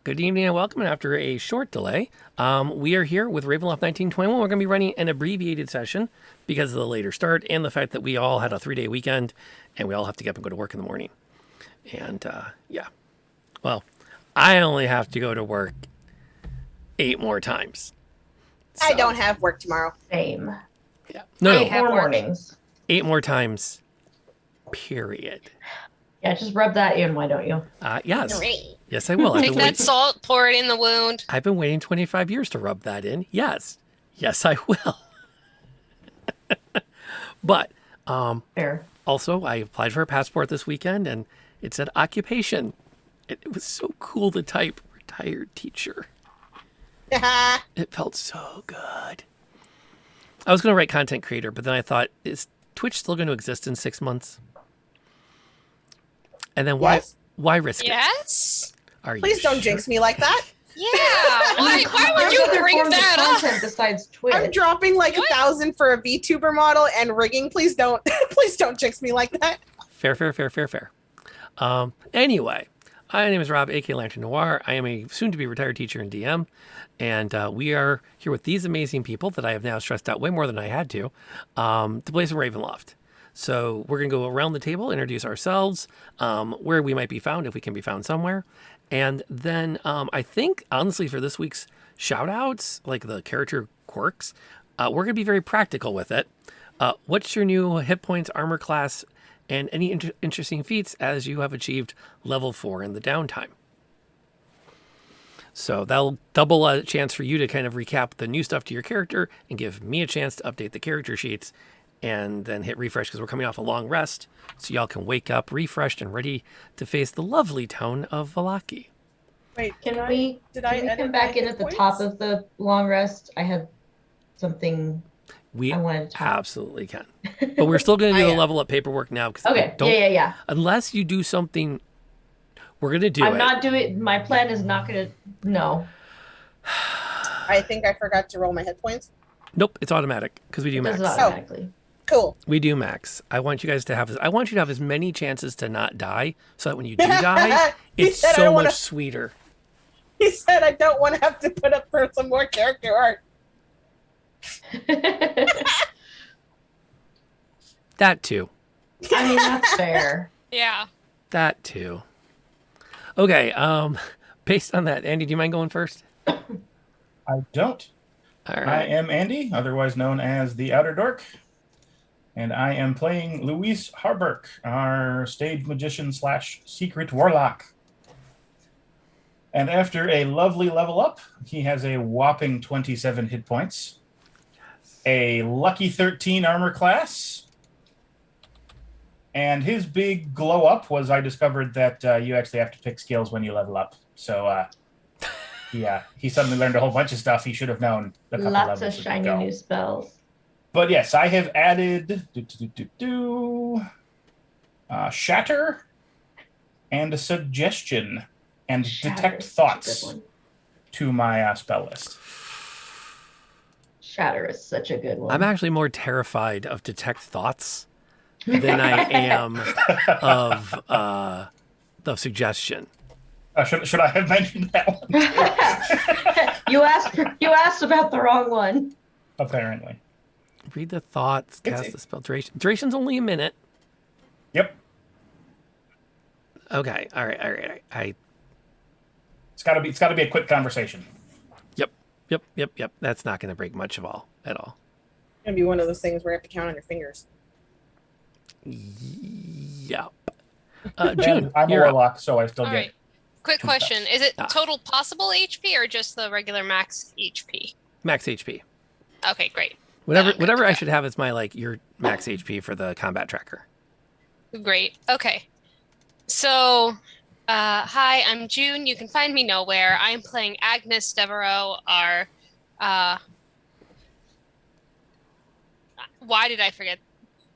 Good evening and welcome. And after a short delay, we are here with Ravenloft 1921. We're going to be running an abbreviated session because of the later start and the fact that we all had a 3-day weekend and we all have to get up and go to work in the morning. And yeah, well, I only have to go to work 8 more times. So, I don't have work tomorrow. Same. Yeah. No, 8 more mornings. 8 more times, period. Yeah, just rub that in, why don't you? Yes. Great. Yes, I will. Take that salt, pour it in the wound. I've been waiting 25 years to rub that in. Yes. Yes, I will. But fair. Also, I applied for a passport this weekend, and it said occupation. It was so cool to type retired teacher. It felt so good. I was going to write content creator, but then I thought, is Twitch still going to exist in 6 months? And then why risk it? Yes. Please don't jinx me like that. Yeah. Why would you bring that up? Content besides Twitch. I'm dropping like 1,000 for a VTuber model and rigging. Please don't jinx me like that. Fair. Anyway, my name is Rob, aka Lantern Noir. I am a soon-to-be retired teacher and DM, and we are here with these amazing people that I have now stressed out way more than I had to play some Ravenloft. So we're going to go around the table, introduce ourselves, where we might be found, if we can be found somewhere. And then I think, honestly, for this week's shout-outs, like the character quirks, we're going to be very practical with it. What's your new hit points, armor class, and any interesting feats as you have achieved level 4 in the downtime? So that'll double a chance for you to kind of recap the new stuff to your character and give me a chance to update the character sheets and then hit refresh because we're coming off a long rest. So y'all can wake up refreshed and ready to face the lovely tone of Valahki. Wait, Can we come back in at the top of the long rest? I had something I wanted to absolutely can. But we're still going to do the level up paperwork now. Okay, yeah. Unless you do something, we're going to do I'm not doing, my plan is not going to, no. I think I forgot to roll my hit points. Nope, it's automatic because we do max. Automatically. Cool. We do max. I want you guys to have as many chances to not die so that when you do die, it's so much sweeter. He said I don't want to have to put up for some more character art. That too. I mean, that's fair. Yeah. That too. Okay, based on that, Andy, do you mind going first? I don't. All right. I am Andy, otherwise known as the OuterDork, and I am playing Luis Harburg, our stage magician / secret warlock. And after a lovely level up, he has a whopping 27 hit points, a lucky 13 armor class, and his big glow up was I discovered that you actually have to pick skills when you level up. So yeah, he suddenly learned a whole bunch of stuff he should have known a couple Lots levels of shiny ago. new spells. But yes, I have added Shatter and a Suggestion and Detect Thoughts to my spell list. Shatter is such a good one. I'm actually more terrified of Detect Thoughts than I am of the Suggestion. Should I have mentioned that one? You asked about the wrong one. Apparently. Read the thoughts, cast the spell. Duration's only a minute. Yep. Okay. All right. It's got to be a quick conversation. Yep. That's not going to break much at all. It's gonna be one of those things where you have to count on your fingers. Yep. June, I'm a warlock, so I still All get. right. Quick question. Is it total possible HP or just the regular max HP? Max HP. Okay, great. Whatever I should have is my your max HP for the combat tracker. Great. Okay. So, hi, I'm June. You can find me nowhere. I'm playing Agnes Devereaux, our why did I forget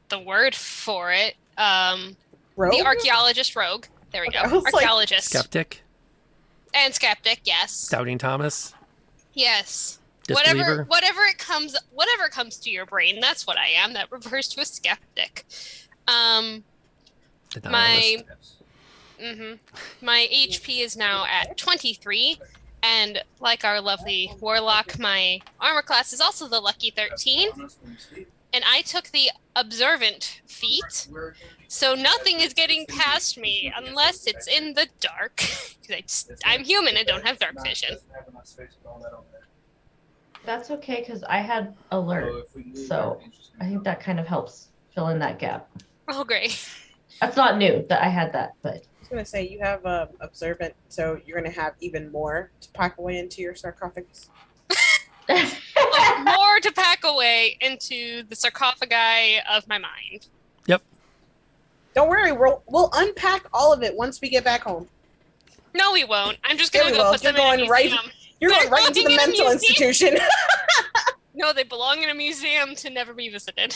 the word for it? Rogue? The archaeologist rogue. There we go. Archaeologist. Skeptic. And skeptic, yes. Doubting Thomas. Yes. Disbeliever. Whatever comes to your brain, that's what I am. That refers to a skeptic. My My HP is now at 23, and like our lovely warlock, my armor class is also the lucky 13. And I took the observant feat, so nothing is getting past me unless it's in the dark. I'm human and don't have dark vision. That's okay, because I had alert, so I think that kind of helps fill in that gap. Oh, great. That's not new that I had that, but... I was going to say, you have observant, so you're going to have even more to pack away into your sarcophagus. More to pack away into the sarcophagi of my mind. Yep. Don't worry, we'll unpack all of it once we get back home. No, we won't. I'm just going to go put them in a museum. You're going right into the mental institution. No, they belong in a museum to never be visited.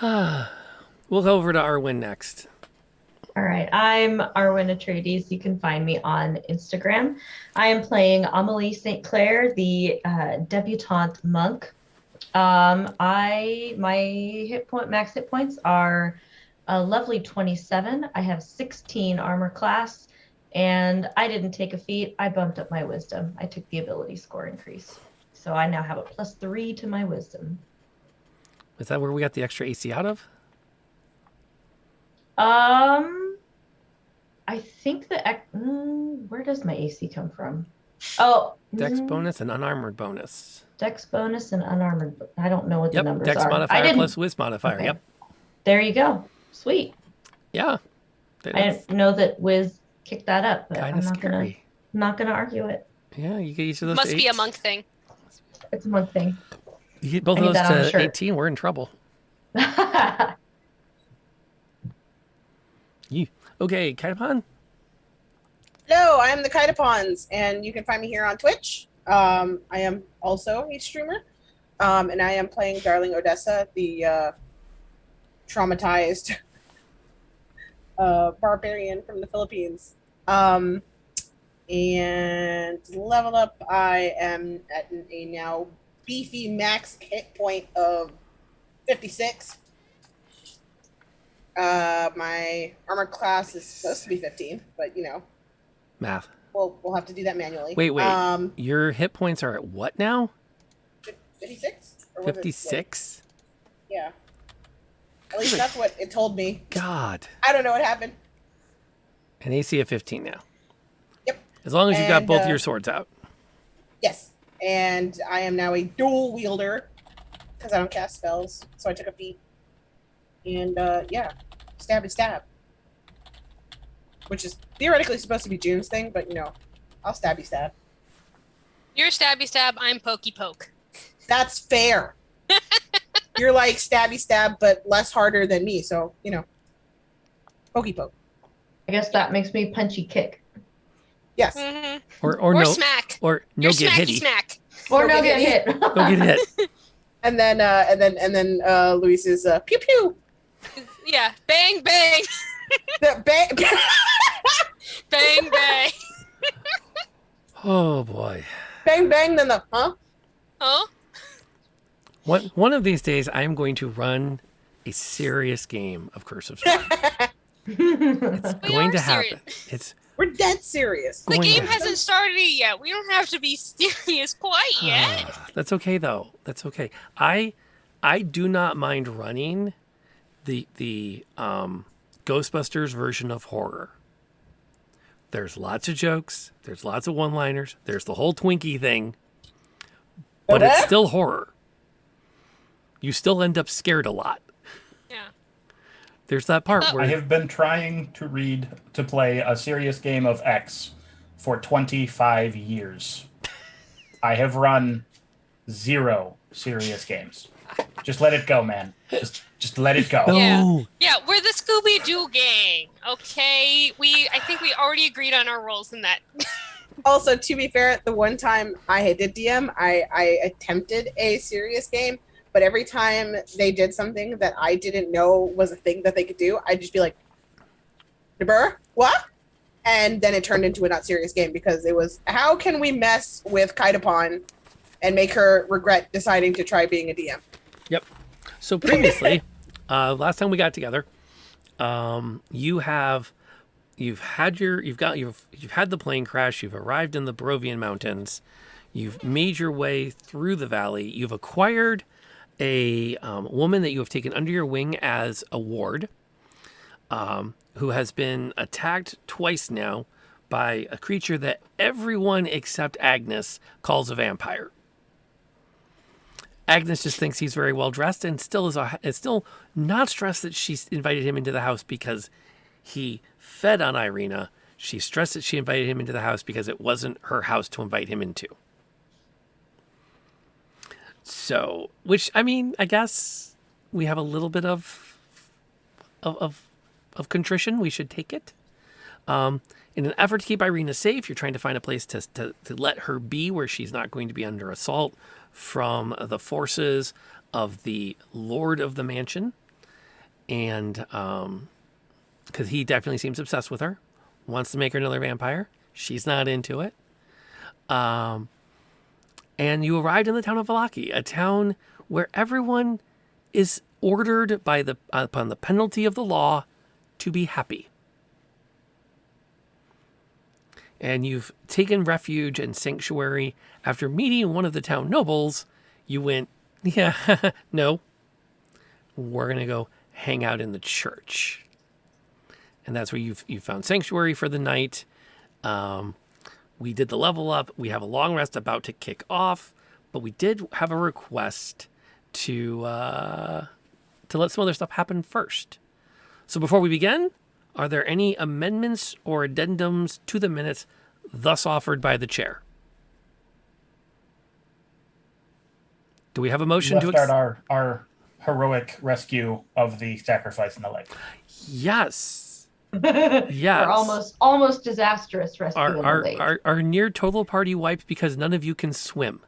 We'll go over to Arwen next. All right, I'm Arwen Atreides. You can find me on Instagram. I am playing Amelie St. Clair, the debutante monk. My max hit points are a lovely 27. I have 16 armor class, and I didn't take a feat. I bumped up my wisdom. I took the ability score increase, so I now have a +3 to my wisdom. Is that where we got the extra AC out of? I think where does my AC come from? Oh, Dex bonus and unarmored bonus. Dex bonus and unarmored. I don't know what the numbers Dex are. modifier plus Wiz modifier. Okay. Yep. There you go. Sweet. Yeah. I didn't know that Wiz kicked that up, but Kind I'm of not scary. gonna argue it. Yeah, you get each of those. Must to be a 8. monk thing. It's a monk thing. You get both I of need those that on a to shirt. 18, we're in trouble. Okay, Kaitapan? Hello, I am the Kaitapons, and you can find me here on Twitch. I am also a streamer, and I am playing Darling Odessa, the traumatized barbarian from the Philippines. And leveled up, I am at a now beefy max hit point of 56. My armor class is supposed to be 15, but Math. we'll have to do that manually. Wait. Your hit points are at what now? 56? 56? Yeah. At least that's what it told me. God. I don't know what happened. An AC of 15 now. Yep. As long as you got And, both your swords out. Yes. And I am now a dual wielder because I don't cast spells, so I took a feat. And yeah, stabby stab. Which is theoretically supposed to be June's thing, but I'll stabby stab. You're stabby stab, I'm pokey poke. That's fair. You're like stabby stab, but less harder than me, so pokey poke. I guess that makes me punchy kick. Yes. Mm-hmm. Or no. Smack. Or no You're get smacky hitty. smack. Or no get hit. No get hit. And then Luis is pew pew. Yeah, bang bang, The bang. bang bang. Oh boy. Bang bang, then the Oh, One of these days I am going to run a serious game of Curse of Strahd. It's We going are to happen. serious. It's We're dead serious. the going game to hasn't started yet. We don't have to be serious quite yet. That's okay though. That's okay. I do not mind running the Ghostbusters version of horror. There's lots of jokes. There's lots of one-liners. There's the whole Twinkie thing. But it's still horror. You still end up scared a lot. Yeah. There's that part where I have been trying to play a serious game of X for 25 years. I have run 0 serious games. Just let it go, man. Just let it go. No. Yeah, we're the Scooby Doo gang. Okay, I think we already agreed on our roles in that. Also, to be fair, the one time I did DM, I attempted a serious game, but every time they did something that I didn't know was a thing that they could do, I'd just be like, "Debur, what?" And then it turned into a not serious game because it was, how can we mess with Kaitapon and make her regret deciding to try being a DM? Yep. So previously, last time we got together, You've had the plane crash. You've arrived in the Barovian Mountains. You've made your way through the valley. You've acquired a woman that you have taken under your wing as a ward, who has been attacked twice now by a creature that everyone except Agnes calls a vampire. Agnes just thinks he's very well dressed and still is still not stressed that she's invited him into the house because he fed on Irina. She's stressed that she invited him into the house because it wasn't her house to invite him into. So, which, I mean, I guess we have a little bit of contrition. We should take it. In an effort to keep Irina safe, you're trying to find a place to let her be where she's not going to be under assault from the forces of the Lord of the Mansion. And because he definitely seems obsessed with her, wants to make her another vampire. She's not into it. And you arrived in the town of Valahki, a town where everyone is ordered upon the penalty of the law to be happy. And you've taken refuge and sanctuary after meeting one of the town nobles. You went, yeah, no, we're going to go hang out in the church. And that's where you've found sanctuary for the night. We did the level up. We have a long rest about to kick off, but we did have a request to let some other stuff happen first. So before we begin, are there any amendments or addendums to the minutes thus offered by the chair? Do we have a motion to start our heroic rescue of the sacrifice and the like? Yes. Yes. Our almost disastrous rescue of the lake. Our near total party wiped because none of you can swim.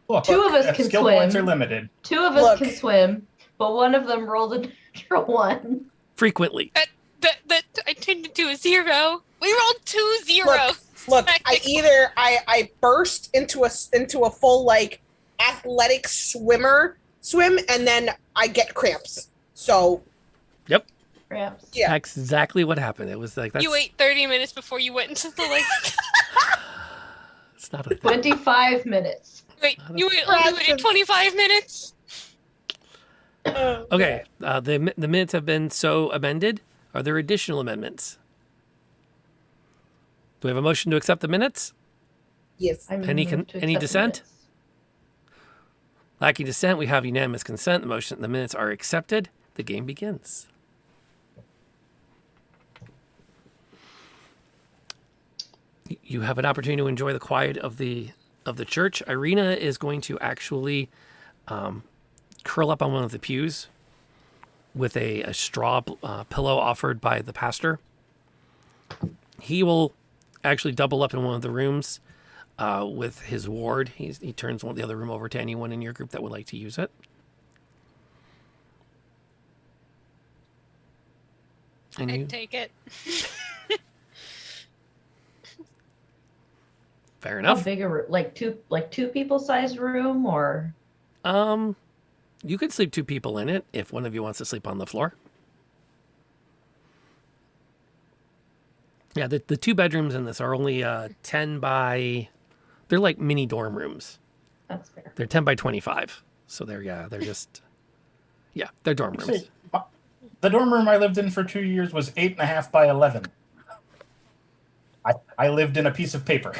Look, Two of us can skill swim. points are limited. Two of us can swim, but one of them rolled a natural one. Frequently. That I turned into a 0. We rolled 2 zeros. Look, I burst into a full like athletic swim, and then I get cramps. So. Yep. Cramps. Yeah. That's exactly what happened. It was like that. You wait 30 minutes before you went into the lake. It's not a thing. 25 minutes. Wait, you waited 25 minutes? Okay. The minutes have been so amended. Are there additional amendments? Do we have a motion to accept the minutes? Yes. Any dissent? Lacking dissent, we have unanimous consent. The minutes are accepted. The game begins. You have an opportunity to enjoy the quiet of the church. Irina is going to actually curl up on one of the pews with a straw pillow offered by the pastor. He will actually double up in one of the rooms with his ward. He turns the other room over to anyone in your group that would like to use it. And I'd take it. Fair How enough. big two people sized room, or You could sleep 2 people in it if one of you wants to sleep on the floor. Yeah, the 2 bedrooms in this are only 10 by... They're like mini dorm rooms. that's fair. They're 10 by 25. So they're just... Yeah, they're dorm rooms. See, the dorm room I lived in for 2 years was 8.5 by 11. I lived in a piece of paper.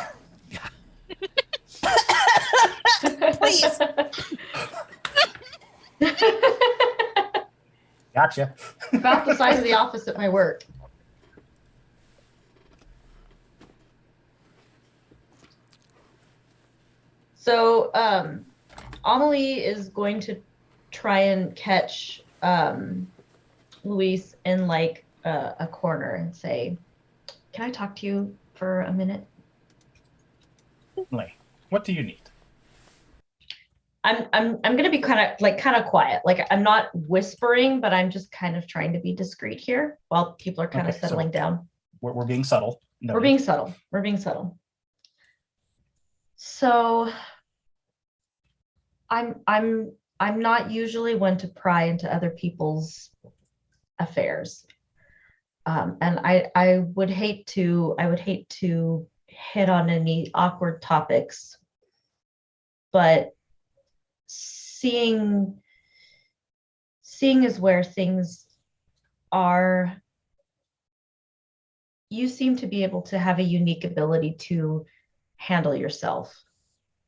Please. Gotcha. About the size of the office at my work. So, Amelie is going to try and catch Luis in like a corner and say, "Can I talk to you for a minute?" Certainly. What do you need? I'm gonna be kind of quiet. Like, I'm not whispering, but I'm just kind of trying to be discreet here while people are kind of Okay, so settling down. We're being subtle. No. We're being subtle. We're being subtle. So I'm not usually one to pry into other people's affairs. And I would hate to hit on any awkward topics, but seeing is where things are. You seem to be able to have a unique ability to handle yourself,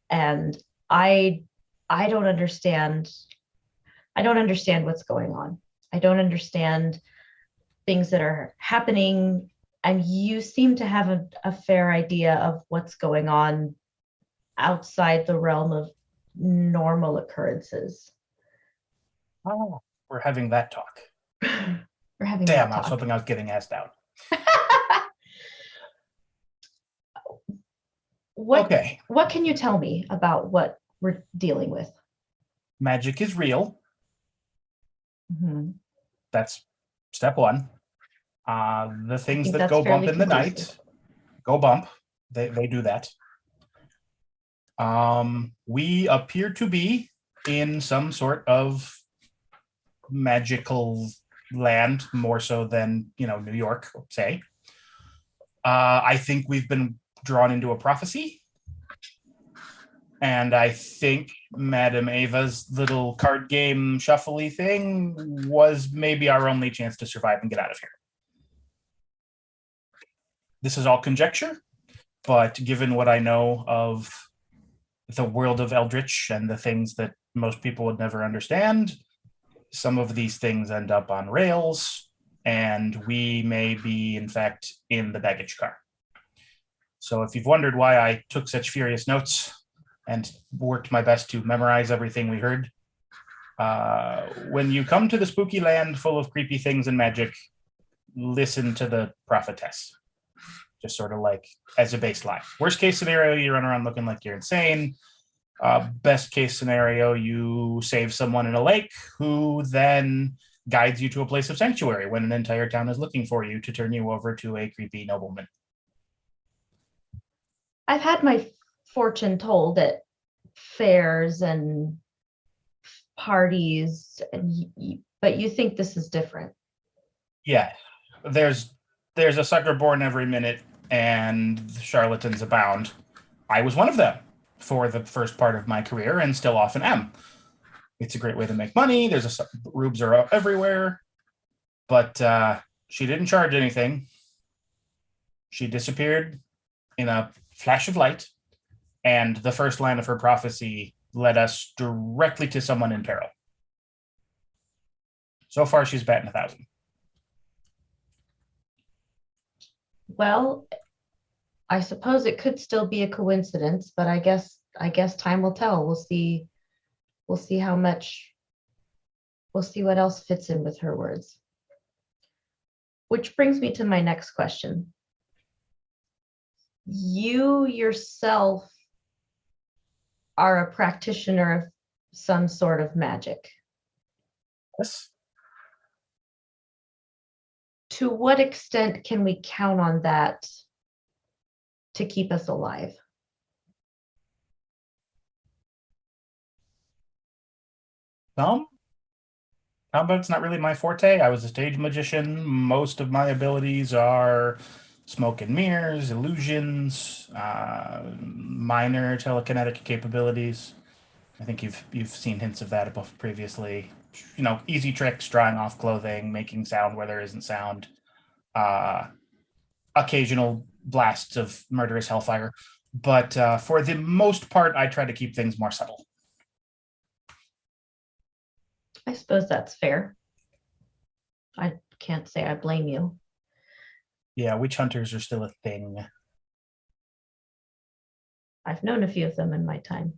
and I don't understand. I don't understand what's going on. I don't understand things that are happening, and you seem to have a fair idea of what's going on outside the realm of normal occurrences. Oh, we're having that talk. We're having Damn, that I was talk. hoping I was getting asked out. Okay. What can you tell me about what we're dealing with? Magic is real. Mm-hmm. That's step one. The things that that's go bump fairly in the conclusive. night go bump. They do that. We appear to be in some sort of magical land, more so than, New York, say. I think we've been drawn into a prophecy. And I think Madame Ava's little card game shuffly thing was maybe our only chance to survive and get out of here. This is all conjecture, but given what I know of the world of Eldritch and the things that most people would never understand, some of these things end up on rails, and we may be, in fact, in the baggage car. So if you've wondered why I took such furious notes and worked my best to memorize everything we heard, when you come to the spooky land full of creepy things and magic, listen to the prophetess. Just sort of like as a baseline. Worst case scenario, you run around looking like you're insane. Best case scenario, you save someone in a lake who then guides you to a place of sanctuary when an entire town is looking for you to turn you over to a creepy nobleman. I've had my fortune told at fairs and parties, but you think this is different? Yeah, there's a sucker born every minute, and charlatans abound. I was one of them for the first part of my career, and still often am. It's a great way to make money. Rubes are up everywhere, but she didn't charge anything. She disappeared in a flash of light, and the first line of her prophecy led us directly to someone in peril. So far, she's batting 1,000. Well, I suppose it could still be a coincidence, but I guess time will tell. We'll see how much. We'll see what else fits in with her words. Which brings me to my next question. You yourself are a practitioner of some sort of magic. Yes. To what extent can we count on that to keep us alive? Combat's not really my forte. I was a stage magician. Most of my abilities are smoke and mirrors, illusions, minor telekinetic capabilities. I think you've seen hints of that above previously. Easy tricks, drawing off clothing, making sound where there isn't sound, occasional blasts of murderous hellfire. But for the most part, I try to keep things more subtle. I suppose that's fair. I can't say I blame you. Yeah, witch hunters are still a thing. I've known a few of them in my time.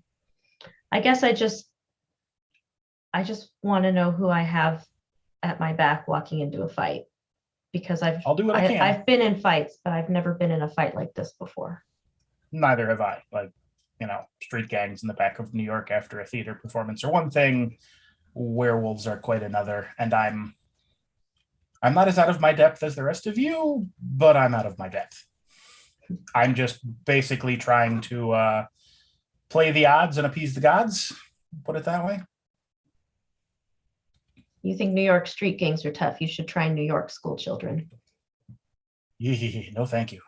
I guess I just want to know who I have at my back walking into a fight, because I'll do what I can. I've been in fights, but I've never been in a fight like this before. Neither have I. Street gangs in the back of New York after a theater performance are one thing. Werewolves are quite another, and I'm not as out of my depth as the rest of you, but I'm out of my depth. I'm just basically trying to play the odds and appease the gods, put it that way. You think New York street gangs are tough? You should try New York school children. No, thank you.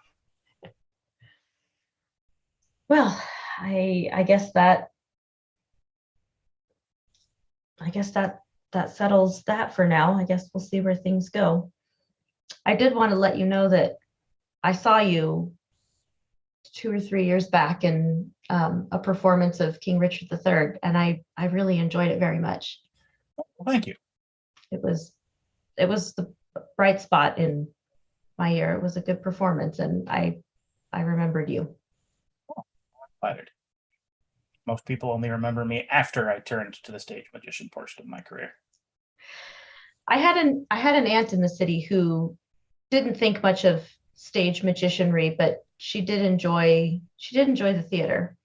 Well, I guess that settles that for now. I guess we'll see where things go. I did want to let you know that I saw you 2 or 3 years back in a performance of King Richard III, and I really enjoyed it very much. Well, thank you. It was the bright spot in my year. It was a good performance, and I remembered you. Flattered. Most people only remember me after I turned to the stage magician portion of my career. I had an aunt in the city who didn't think much of stage magicianry, but she did enjoy the theater,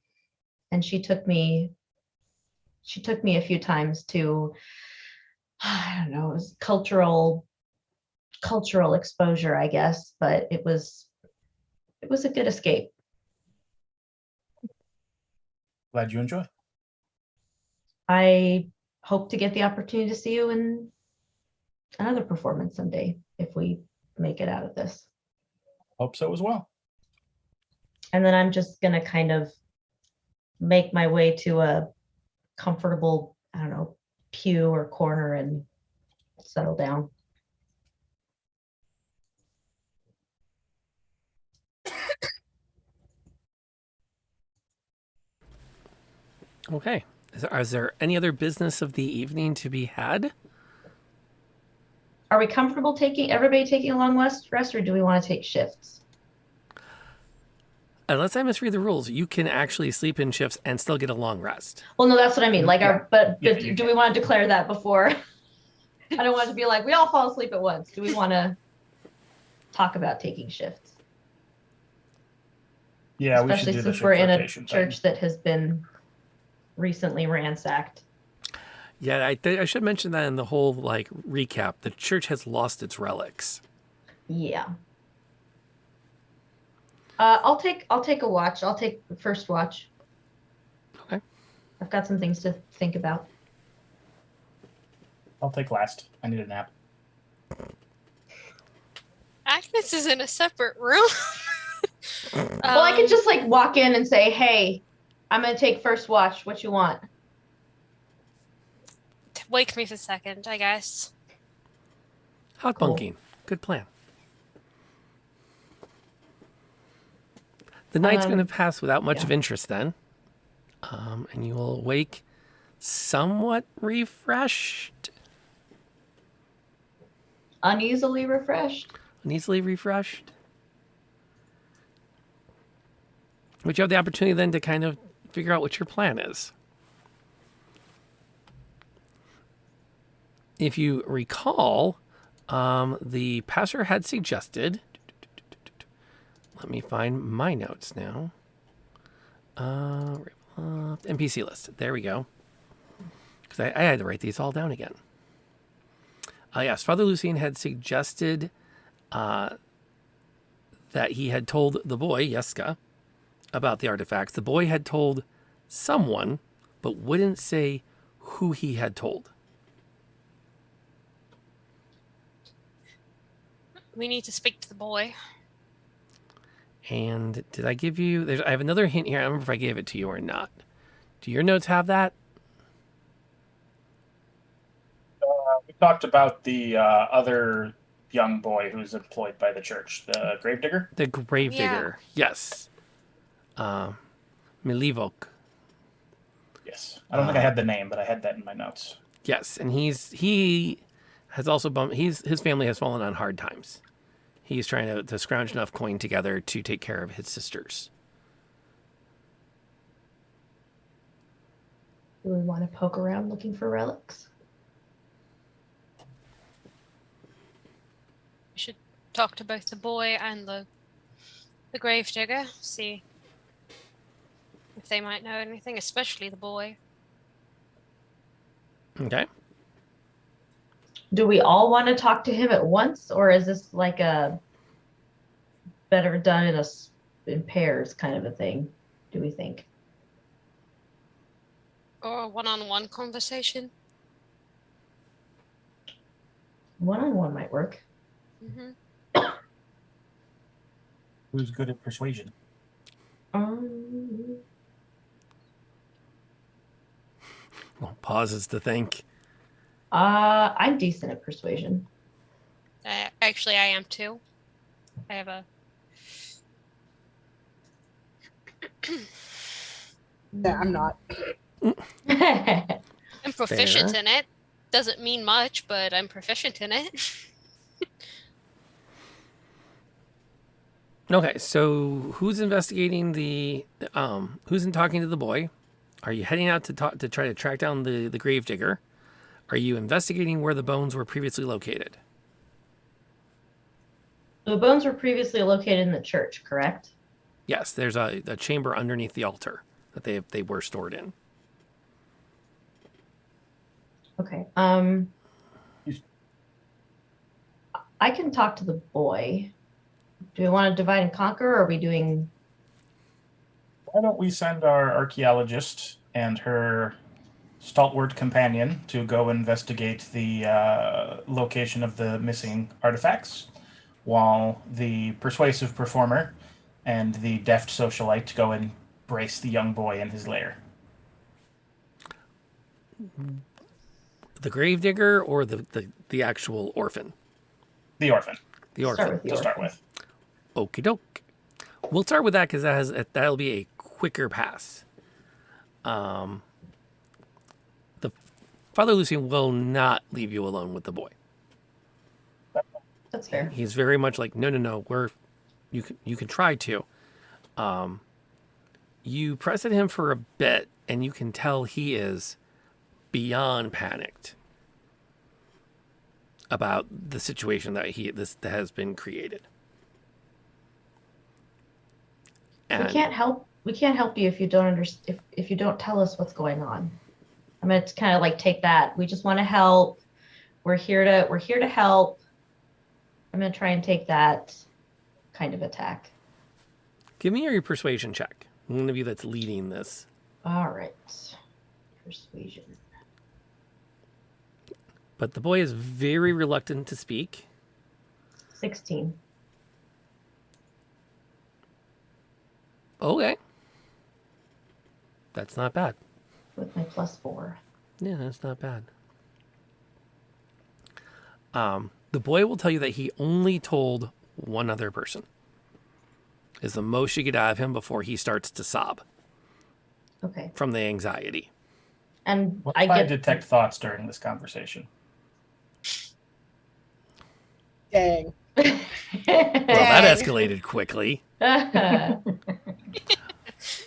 and she took me a few times to, I don't know, it was cultural exposure, I guess, but it was a good escape. Glad you enjoy. I hope to get the opportunity to see you in another performance someday if we make it out of this. Hope so as well. And then I'm just gonna kind of make my way to a comfortable, I don't know, pew or corner and settle down. Okay. Is there any other business of the evening to be had? Are we comfortable everybody taking a long rest, or do we want to take shifts? Unless I misread the rules, you can actually sleep in shifts and still get a long rest. Well, no, that's what I mean. Like, but Yeah, do we want to declare that before? I don't want it to be like we all fall asleep at once. Do we want to talk about taking shifts? Yeah, we should Especially do the since shift we're in a rotation church thing. that has been recently ransacked. Yeah, I should mention that in the whole recap. The church has lost its relics. Yeah. I'll take a watch. I'll take the first watch. Okay. I've got some things to think about. I'll take last. I need a nap. Agnes is in a separate room. Well, I could just walk in and say, "Hey, I'm gonna take first watch. What you want?" Wake me for a second, I guess. Hot Cool. bunking. Good plan. The night's going to pass without much of interest then. And you will awake somewhat refreshed. Uneasily refreshed. Uneasily refreshed. But you have the opportunity then to kind of figure out what your plan is. If you recall, the pastor had suggested, let me find my notes now. NPC list. There we go. Because I had to write these all down again. Yes, Father Lucien had suggested that he had told the boy, Yeska, about the artifacts. The boy had told someone, but wouldn't say who he had told. We need to speak to the boy. And did I give you... I have another hint here. I don't remember if I gave it to you or not. Do your notes have that? We talked about the other young boy who's employed by the church, the gravedigger. The gravedigger. Yeah. Yes. Milivok. Yes. I don't think I had the name, but I had that in my notes. Yes, and he has also his family has fallen on hard times. He's trying to scrounge enough coin together to take care of his sisters. Do we want to poke around looking for relics? We should talk to both the boy and the gravedigger, see if they might know anything, especially the boy. Okay. Do we all want to talk to him at once, or is this like a better done in pairs kind of a thing? Do we think? Or a one-on-one conversation? One-on-one might work. Mm-hmm. Who's good at persuasion? Um, Well, pauses to think. I'm decent at persuasion. Actually, I am too. I have a. Yeah, I'm not. I'm proficient Fair. in it. Doesn't mean much, but I'm proficient in it. Okay, so who's investigating who's in talking to the boy? Are you heading out to try to track down the gravedigger? Are you investigating where the bones were previously located? The bones were previously located in the church, correct? Yes, there's a chamber underneath the altar that they were stored in. Okay. I can talk to the boy. Do we want to divide and conquer, or are we doing? Why don't we send our archaeologist and her stalwart companion to go investigate the location of the missing artifacts, while the persuasive performer and the deft socialite go and brace the young boy in his lair? The gravedigger or the actual orphan? The orphan, The Start orphan. with the to start orphan. with. Okie doke. We'll start with that because that'll be a quicker pass. The Father Lucian will not leave you alone with the boy. That's fair. He's very much like, no, you can try to. You press at him for a bit, and you can tell he is beyond panicked about the situation that that has been created. And We can't help you if you don't understand. If you don't tell us what's going on. I'm gonna kind of like take that. We just want to help. We're here to help. I'm gonna try and take that kind of attack. give me your persuasion check. One of you that's leading this. All right. Persuasion. But the boy is very reluctant to speak. 16. Okay. That's not bad. With my +4. Yeah, that's not bad. The boy will tell you that he only told one other person. Is the most you get out of him before he starts to sob Okay. from the anxiety. And What I if I get detect thoughts during this conversation? Dang. Well, that escalated quickly.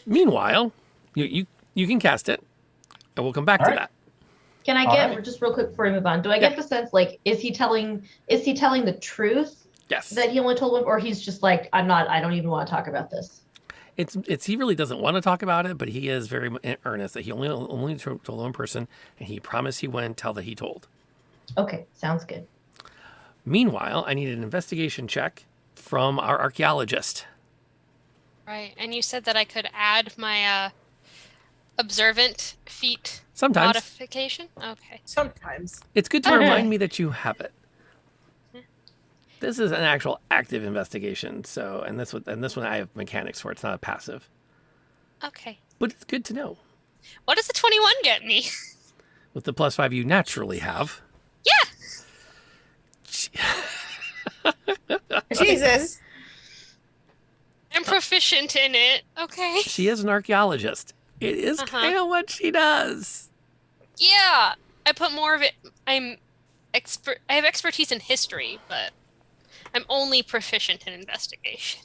Meanwhile, you can cast it, and we'll come back All to right. that. Can I All get right. just real quick before we move on? Do I get the sense like is he telling the truth Yes. that he only told one, or he's just like I don't even want to talk about this? It's he really doesn't want to talk about it, but he is very earnest that he only told one person, and he promised he wouldn't tell that he told. Okay, sounds good. Meanwhile, I need an investigation check from our archaeologist. Right, and you said that I could add my observant feat Sometimes modification. Okay. Sometimes. it's good to remind me that you have it. This is an actual active investigation, so and this one I have mechanics for. It's not a passive, Okay. but it's good to know. What does the 21 get me? With the +5 you naturally have. Jesus. I'm proficient in it. Okay. She is an archaeologist. It is kind of what she does. Yeah. I put more of it. I have expertise in history, but I'm only proficient in investigation.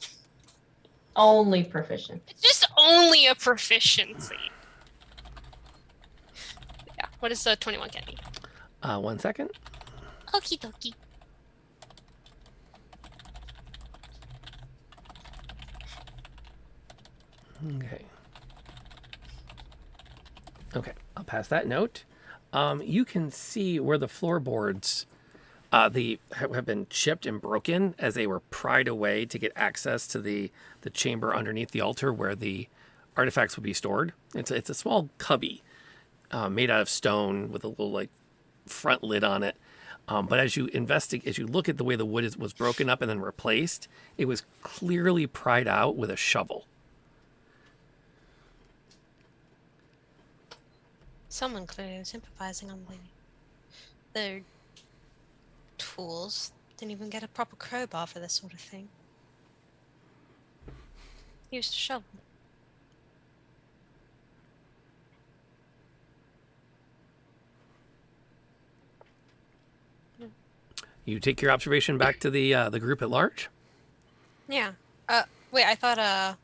Only proficient. It's just only a proficiency. Yeah. What does the 21 get me? 1 second. Okie dokie. Okay, I'll pass that note. You can see where the floorboards they have been chipped and broken as they were pried away to get access to the chamber underneath the altar where the artifacts would be stored. It's a small cubby made out of stone with a little like front lid on it. But as you investigate, as you look at the way the wood was broken up and then replaced, it was clearly pried out with a shovel. Someone clearly was improvising on their tools. Didn't even get a proper crowbar for this sort of thing. Used a shovel. You take your observation back to the group at large. Yeah. Wait, I thought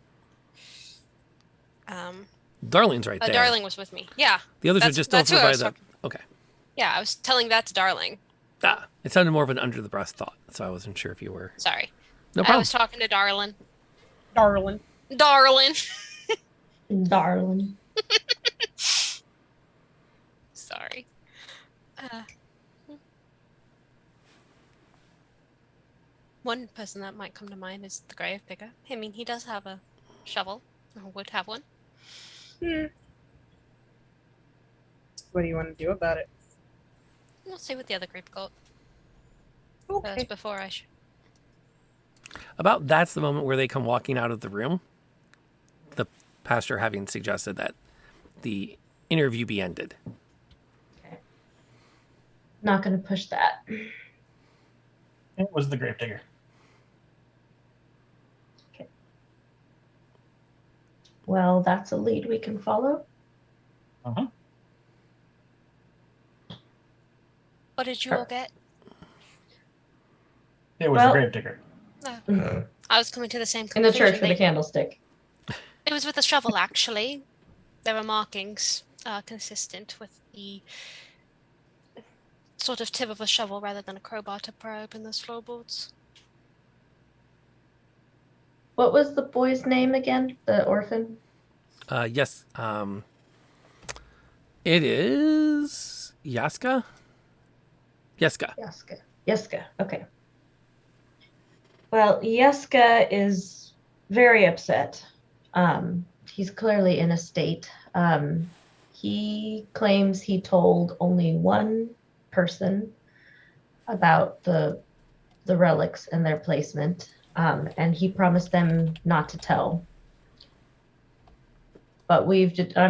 Darling's right there. Darling was with me. Yeah. The others are just that's over who I by was the. talking- Okay. Yeah, I was telling that to Darling. It sounded more of an under the breast thought, so I wasn't sure if you were. Sorry. No I problem. was talking to Darling. Darling. Darling. Darling. Sorry. One person that might come to mind is the grave digger. I mean, he does have a shovel, or would have one. What do you want to do about it? We'll see what the other group got Okay. first before I. About that's the moment where they come walking out of the room. The pastor having suggested that the interview be ended. Okay. Not going to push that. It was the gravedigger. Well, that's a lead we can follow. Uh-huh. What did you all get? It was Well- the gravedigger. I was coming to the same In conclusion. the church with a candlestick. It was with a shovel, actually. There were markings consistent with the sort of tip of a shovel rather than a crowbar to pry open those floorboards. What was the boy's name again? The orphan? Yes. It is Yaska. Yeska. Yeska. Yeska. Okay. Well, Yeska is very upset. He's clearly in a state. He claims he told only one person about the relics and their placement, and he promised them not to tell. But I'm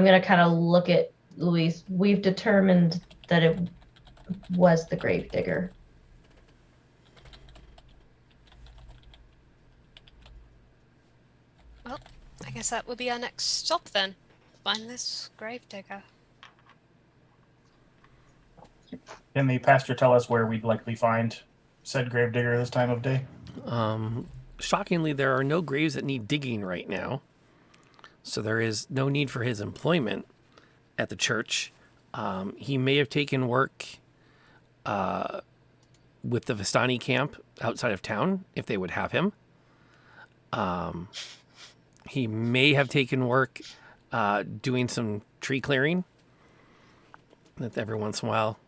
going to kind of look at Luis. We've determined that it was the gravedigger. Well, I guess that would be our next stop then. Find this gravedigger. Can the pastor tell us where we'd likely find said gravedigger this time of day? Shockingly, there are no graves that need digging right now. So there is no need for his employment at the church. He may have taken work with the Vistani camp outside of town, if they would have him. He may have taken work doing some tree clearing. That every once in a while,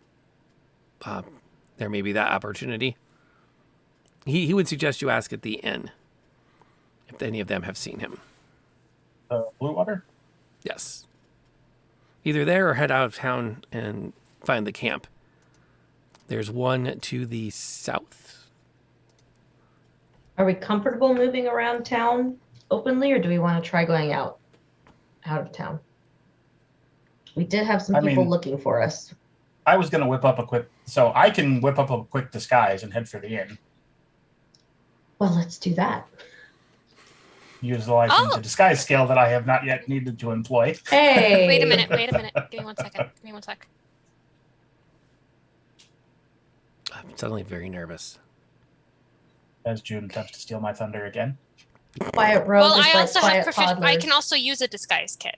there may be that opportunity. He would suggest you ask at the inn if any of them have seen him. Blue Water? Yes. Either there or head out of town and find the camp. There's one to the south. Are we comfortable moving around town openly, or do we want to try going out of town? We did have some people looking for us. I was going to whip up a quick... So I can whip up a quick disguise and head for the inn. Well, let's do that. Utilizing the disguise skill that I have not yet needed to employ. Hey! Wait a minute. Give me 1 second. Give me 1 sec. I'm suddenly very nervous. As June attempts to steal my thunder again. Quiet rogue Well, is I like also quiet have proficient. I toddlers. can also use a disguise kit.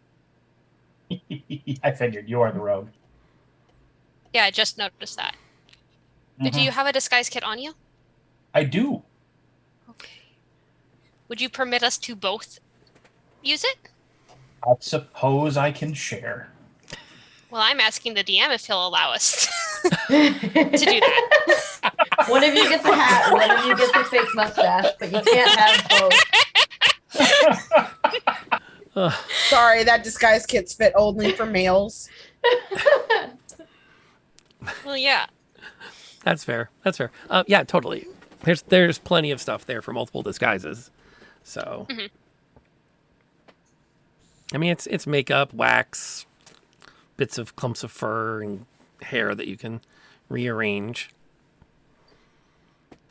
I figured you are the rogue. Yeah, I just noticed that. Do you have a disguise kit on you? I do. Okay. Would you permit us to both use it? I suppose I can share. Well, I'm asking the DM if he'll allow us to do that. One of you gets a hat, one of you gets a fake mustache, but you can't have both. Sorry, that disguise kit's fit only for males. Well, yeah. That's fair. That's fair. Yeah, totally. There's plenty of stuff there for multiple disguises. So, I mean, it's makeup, wax, bits of clumps of fur and hair that you can rearrange.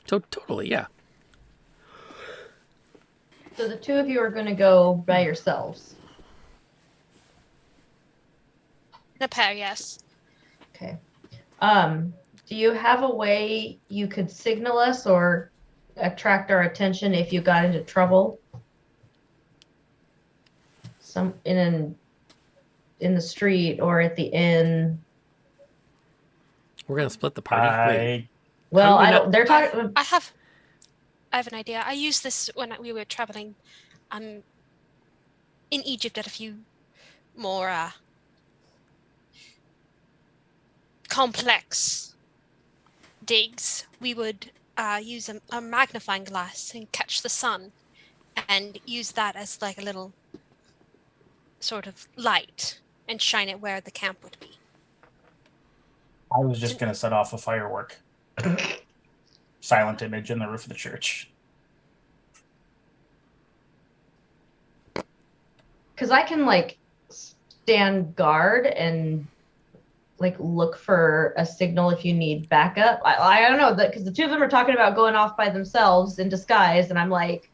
So totally, yeah. So the two of you are going to go by yourselves. In a pair, yes. Okay. Do you have a way you could signal us or attract our attention if you got into trouble? Some in the street or at the inn. We're gonna split the party. Wait. Well, How do we I not- don't. They're talking. I have an idea. I used this when we were traveling in Egypt at a few more complex digs. We would use a magnifying glass and catch the sun and use that as like a little sort of light and shine it where the camp would be. I was just going to set off a firework. Silent image in the roof of the church. Because I can like stand guard and like look for a signal if you need backup. I don't know that because the two of them are talking about going off by themselves in disguise, and I'm like,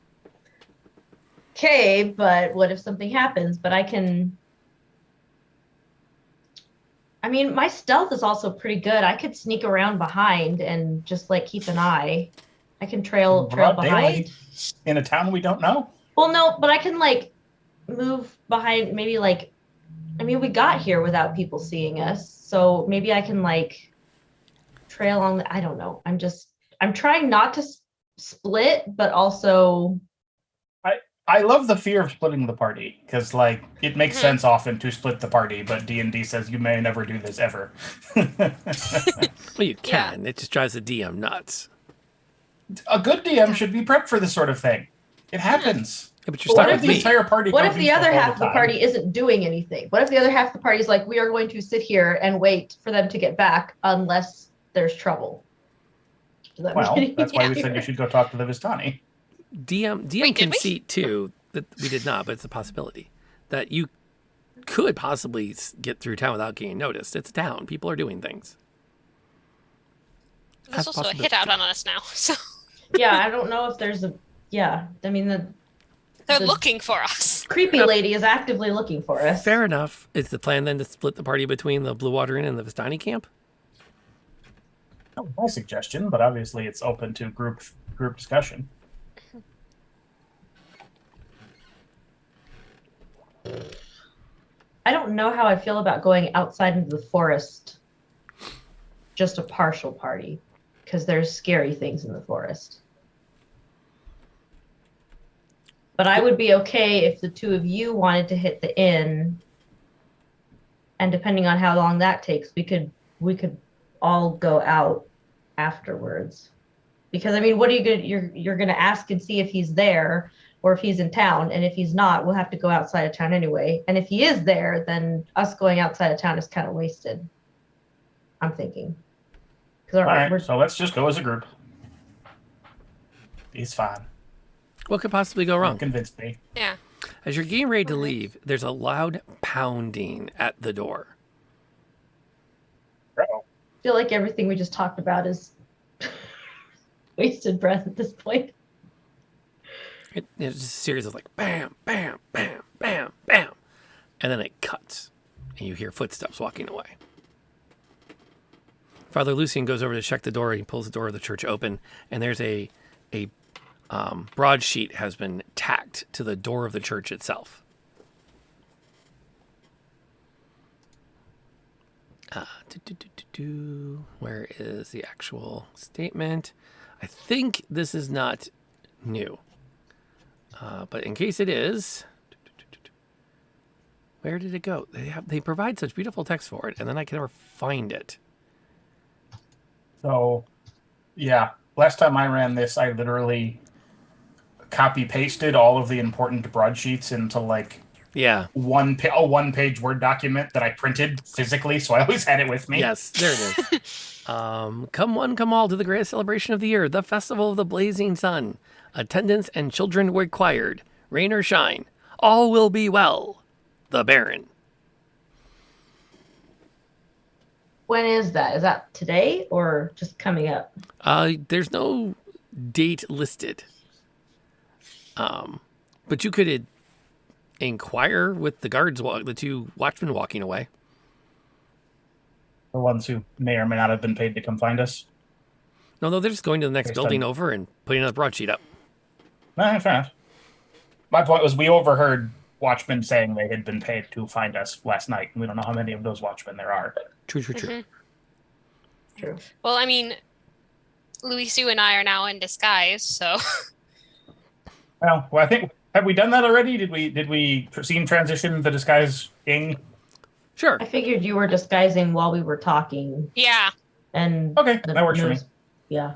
okay, but what if something happens? But I can. I mean, my stealth is also pretty good. I could sneak around behind and just like keep an eye. I can trail Broad behind. daylight? In a town we don't know? Well, no, but I can like move behind. Maybe like, I mean, we got here without people seeing us, so maybe I can like trail on. I don't know. I'm trying not to split, but also. I love the fear of splitting the party because, like, it makes sense often to split the party, but D&D says you may never do this ever. Well, you can. It just drives the DM nuts. A good DM should be prepped for this sort of thing. It happens. Yeah, but you're stuck What with if The me. entire party. What if goes the other all half of the time. party isn't doing anything? What if the other half of the party is like, we are going to sit here and wait for them to get back unless there's trouble? Does that Well, make any that's why we said sense? you should go talk to the Vistani. DM Wait, did we? conceit too that we did not, but it's a possibility that you could possibly get through town without getting noticed. It's a town; people are doing things. There's That's also a possible. hit out on us now, so Yeah, I don't know if there's a. Yeah, I mean the they're The- looking for us. creepy lady is actively looking for us. Fair enough. Is the plan then to split the party between the Blue Water Inn and the Vistani camp? That was my suggestion, but obviously it's open to group discussion. I don't know how I feel about going outside into the forest. Just a partial party, because there's scary things in the forest. But I would be okay if the two of you wanted to hit the inn, and depending on how long that takes, we could all go out afterwards. Because I mean, what are you gonna you're gonna ask and see if he's there or if he's in town, and if he's not, we'll have to go outside of town anyway. And if he is there, then us going outside of town is kind of wasted. I'm thinking. Because All right, so let's just go as a group. He's fine. What could possibly go wrong? Convinced me. Yeah. As you're getting ready to leave, there's a loud pounding at the door. Uh-oh. I feel like everything we just talked about is wasted breath at this point. It's just a series of like bam, bam, bam, bam, bam, and then it cuts, and you hear footsteps walking away. Father Lucian goes over to check the door. He pulls the door of the church open, and there's a broadsheet has been tacked to the door of the church itself. Where is the actual statement? I think this is not new. But in case it is, where did it go? They provide such beautiful text for it, and then I can never find it. So, yeah, last time I ran this, I literally copy pasted all of the important broadsheets into like Yeah. a one-page Word document that I printed physically, so I always had it with me. Yes, there it is. Come one, come all to the greatest celebration of the year, the Festival of the Blazing Sun. Attendants and children required. Rain or shine, all will be well. The Baron. When is that? Is that today or just coming up? There's no date listed. But you could inquire with the guards, the two watchmen walking away. The ones who may or may not have been paid to come find us. No, they're just going to the next Based building on- over and putting a broadsheet up. Fair enough. My point was we overheard watchmen saying they had been paid to find us last night, and we don't know how many of those watchmen there are. True. True. Well, I mean, Luis, you and I are now in disguise, so Well, I think have we done that already? Did we transition the disguise ing? Sure. I figured you were disguising while we were talking, yeah, and Okay, that works for me. Yeah.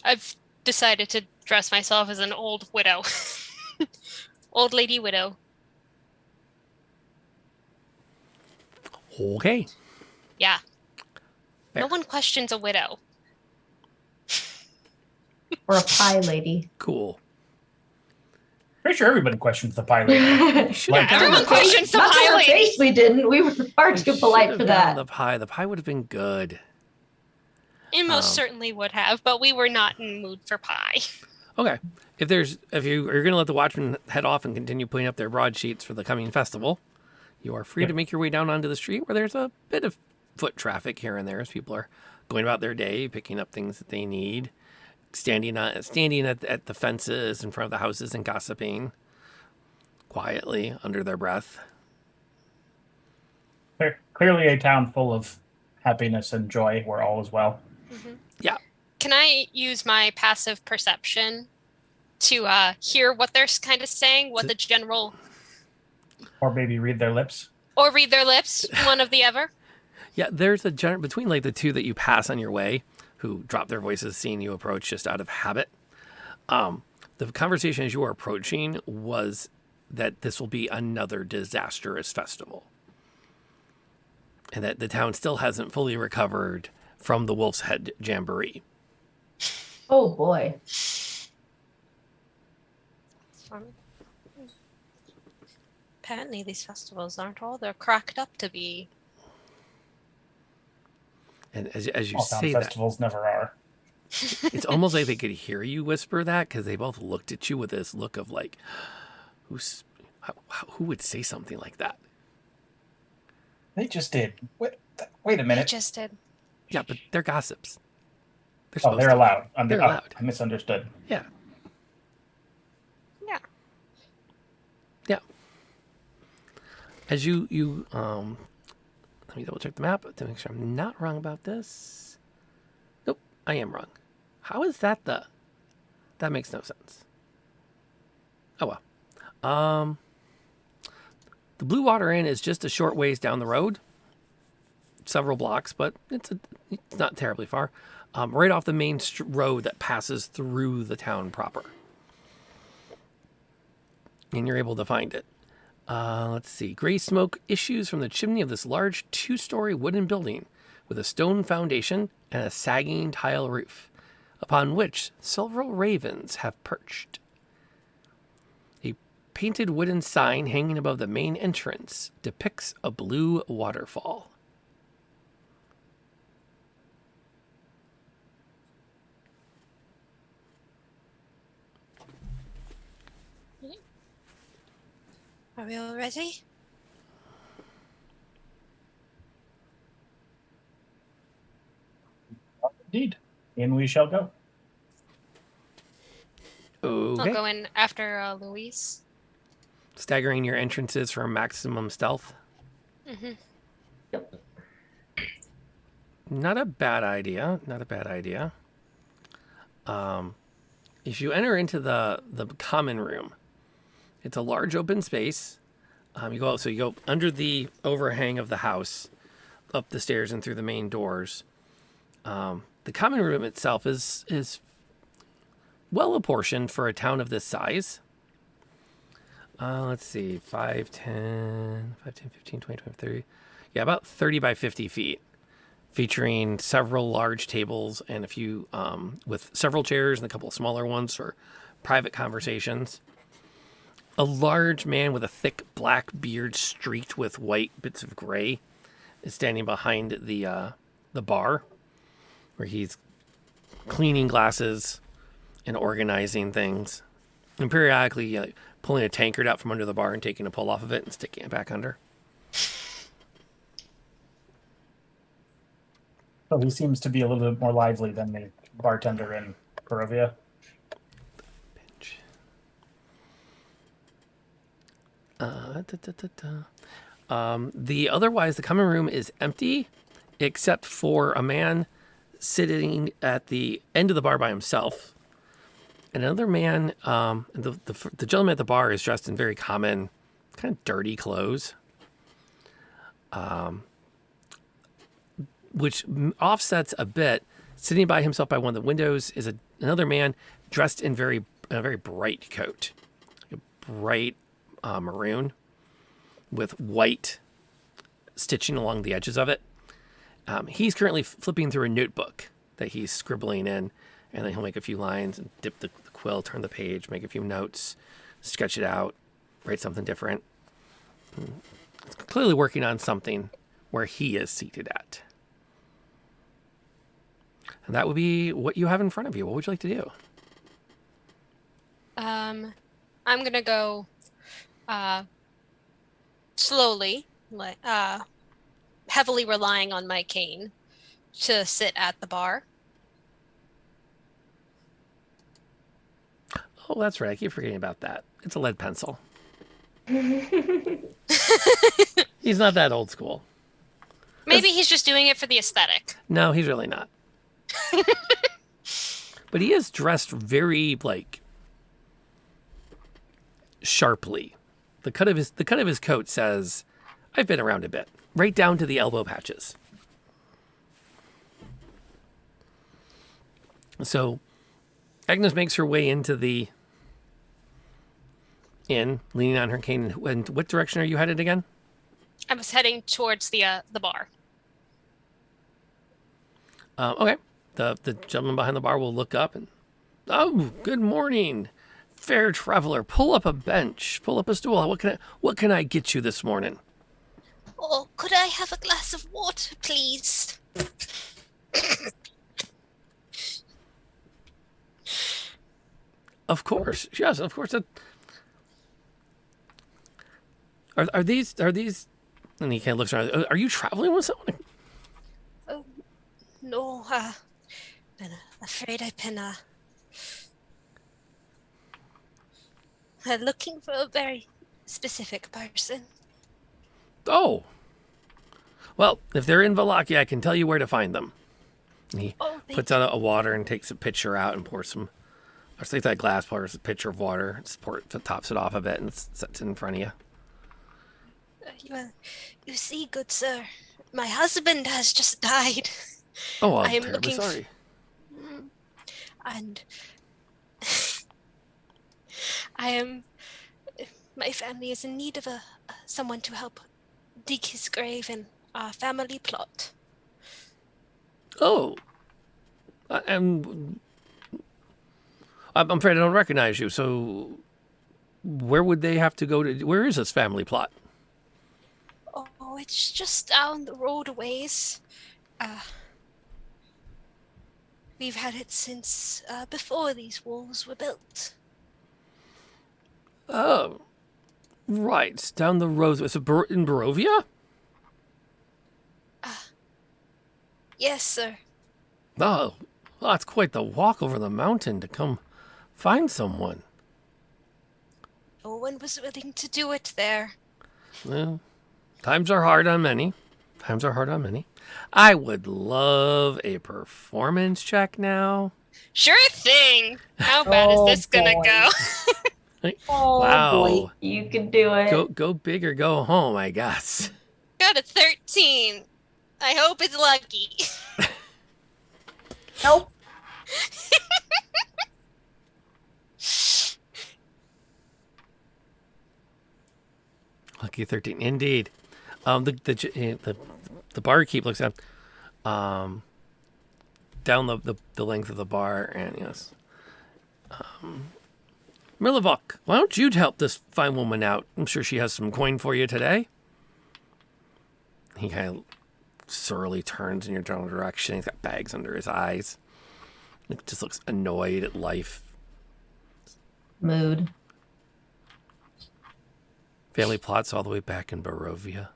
I've decided to dress myself as an old widow. Old lady widow. Okay. Yeah. Fair. No one questions a widow. Or a pie lady. Cool. Pretty sure everybody questions the pilot. Not Should Like- have done Everyone the questions the to pie her lady. face, we didn't. We were far too should polite have for done that. The pie. The pie would have been good. It most certainly would have, but we were not in the mood for pie. Okay. If you are going to let the watchmen head off and continue putting up their broadsheets for the coming festival, you are free to make your way down onto the street where there's a bit of foot traffic here and there as people are going about their day, picking up things that they need, standing at the fences in front of the houses and gossiping quietly under their breath. Clearly a town full of happiness and joy where all is well. Yeah. Can I use my passive perception to hear what they're kind of saying, what the general, Or maybe read their lips. or read their lips, one of the ever? Yeah, there's a between like the two that you pass on your way, who drop their voices seeing you approach just out of habit. The conversation as you are approaching was that this will be another disastrous festival, and that the town still hasn't fully recovered from the Wolf's Head Jamboree. Oh boy. Apparently these festivals aren't all they're cracked up to be. And as you All town say that, festivals never are. it's almost like they could hear you whisper that because they both looked at you with this look of like, who would say something like that? They just did. Wait a They minute. just did. Yeah, but they're gossips. They're Oh, they're to. allowed. They're allowed. I misunderstood. Yeah. Yeah. Yeah. As you let me double check the map to make sure I'm not wrong about this. Nope, I am wrong. How is that that makes no sense. Oh well. The Blue Water Inn is just a short ways down the road. Several blocks, but it's not terribly far. Right off the main road that passes through the town proper. And you're able to find it. Let's see. Gray smoke issues from the chimney of this large 2-story wooden building with a stone foundation and a sagging tile roof, upon which several ravens have perched. A painted wooden sign hanging above the main entrance depicts a blue waterfall. Are we all ready? Indeed. In we shall go. Okay. I'll go in after Luis. Staggering your entrances for maximum stealth. Mm-hmm. Yep. Not a bad idea. Not a bad idea. If you enter into the common room, it's a large open space. You go under the overhang of the house, up the stairs and through the main doors. The common room itself is well apportioned for a town of this size. Let's see, 5, 10, 15, 20, 30. Yeah, about 30 by 50 feet, featuring several large tables and a few, with several chairs and a couple of smaller ones for private conversations. A large man with a thick black beard streaked with white bits of gray is standing behind the bar, where he's cleaning glasses and organizing things, and periodically pulling a tankard out from under the bar and taking a pull off of it and sticking it back under. So he seems to be a little bit more lively than the bartender in Barovia. The common room is empty, except for a man sitting at the end of the bar by himself. Another man, the gentleman at the bar is dressed in very common, kind of dirty clothes, which offsets a bit. Sitting by himself by one of the windows is another man dressed in a very bright coat, a bright maroon with white stitching along the edges of it. He's currently flipping through a notebook that he's scribbling in, and then he'll make a few lines and dip the quill, turn the page, make a few notes, sketch it out, write something different. It's clearly working on something where he is seated at. And that would be what you have in front of you. What would you like to do? I'm gonna go slowly, heavily relying on my cane to sit at the bar. Oh, that's right. I keep forgetting about that. It's a lead pencil. He's not that old school. Maybe he's just doing it for the aesthetic. No, he's really not. But he is dressed very, sharply. The cut of his coat says, "I've been around a bit," right down to the elbow patches. So Agnes makes her way into the inn, leaning on her cane. And what direction are you headed again? I was heading towards the bar. Okay. The gentleman behind the bar will look up and, "Oh, good morning, fair traveler. Pull up a bench. Pull up a stool. What can I get you this morning?" Oh, could I have a glass of water, please? Of course. Yes, of course. Are these? And he kind of looks around. Are you traveling with someone? Oh, no. Been afraid I've been looking for a very specific person. Oh. Well, if they're in Valahki, I can tell you where to find them. And he puts out a water and takes a pitcher out and pours some. Or takes that glass, pours a pitcher of water, tops it off a bit, and sets it in front of you. You see, good sir, my husband has just died. Oh, I I'm am terribly sorry. And my family is in need of someone to help dig his grave in our family plot. Oh. I'm afraid I don't recognize you, so where would they have to go to? Where is this family plot? Oh, it's just down the road a ways. We've had it since before these walls were built. Oh, right, down the road. Is it in Barovia? Yes, sir. Oh, well, that's quite the walk over the mountain to come find someone. No one was willing to do it there. Well, times are hard on many. I would love a performance check now. Sure thing. How bad is this gonna go? Oh, Wow. boy. You can do it. Go big or go home, I guess. Got a 13. I hope it's lucky. Nope. Lucky 13, indeed. The barkeep looks up down the length of the bar, and yes, Milivok, why don't you help this fine woman out? I'm sure she has some coin for you today. He kind of surly turns in your general direction. He's got bags under his eyes. He just looks annoyed at life. Mood. Family plots all the way back in Barovia.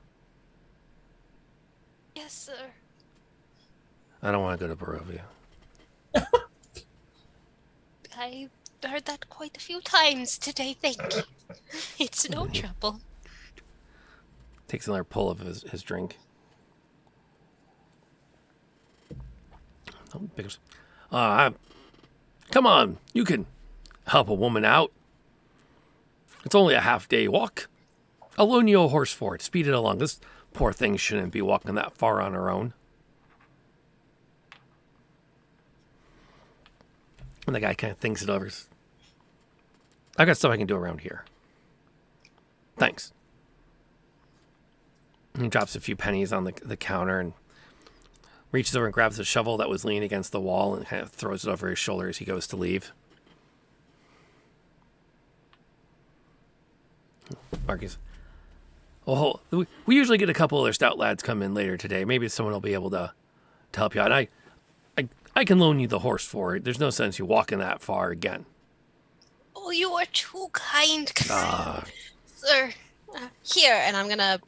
Yes, sir. I don't want to go to Barovia. I heard that quite a few times today, thank you. It's no trouble. Takes another pull of his drink. Come on, you can help a woman out. It's only a half-day walk. I'll loan you a horse for it. Speed it along. This poor thing shouldn't be walking that far on her own. And the guy kind of thinks it over. I got stuff I can do around here. Thanks. He drops a few pennies on the counter and reaches over and grabs a shovel that was leaning against the wall and kind of throws it over his shoulder as he goes to leave. Marcus. Oh, we usually get a couple other stout lads come in later today. Maybe someone will be able to help you out. And I can loan you the horse for it. There's no sense you walking that far again. Oh, you are too kind, sir. Here, and I'm gonna.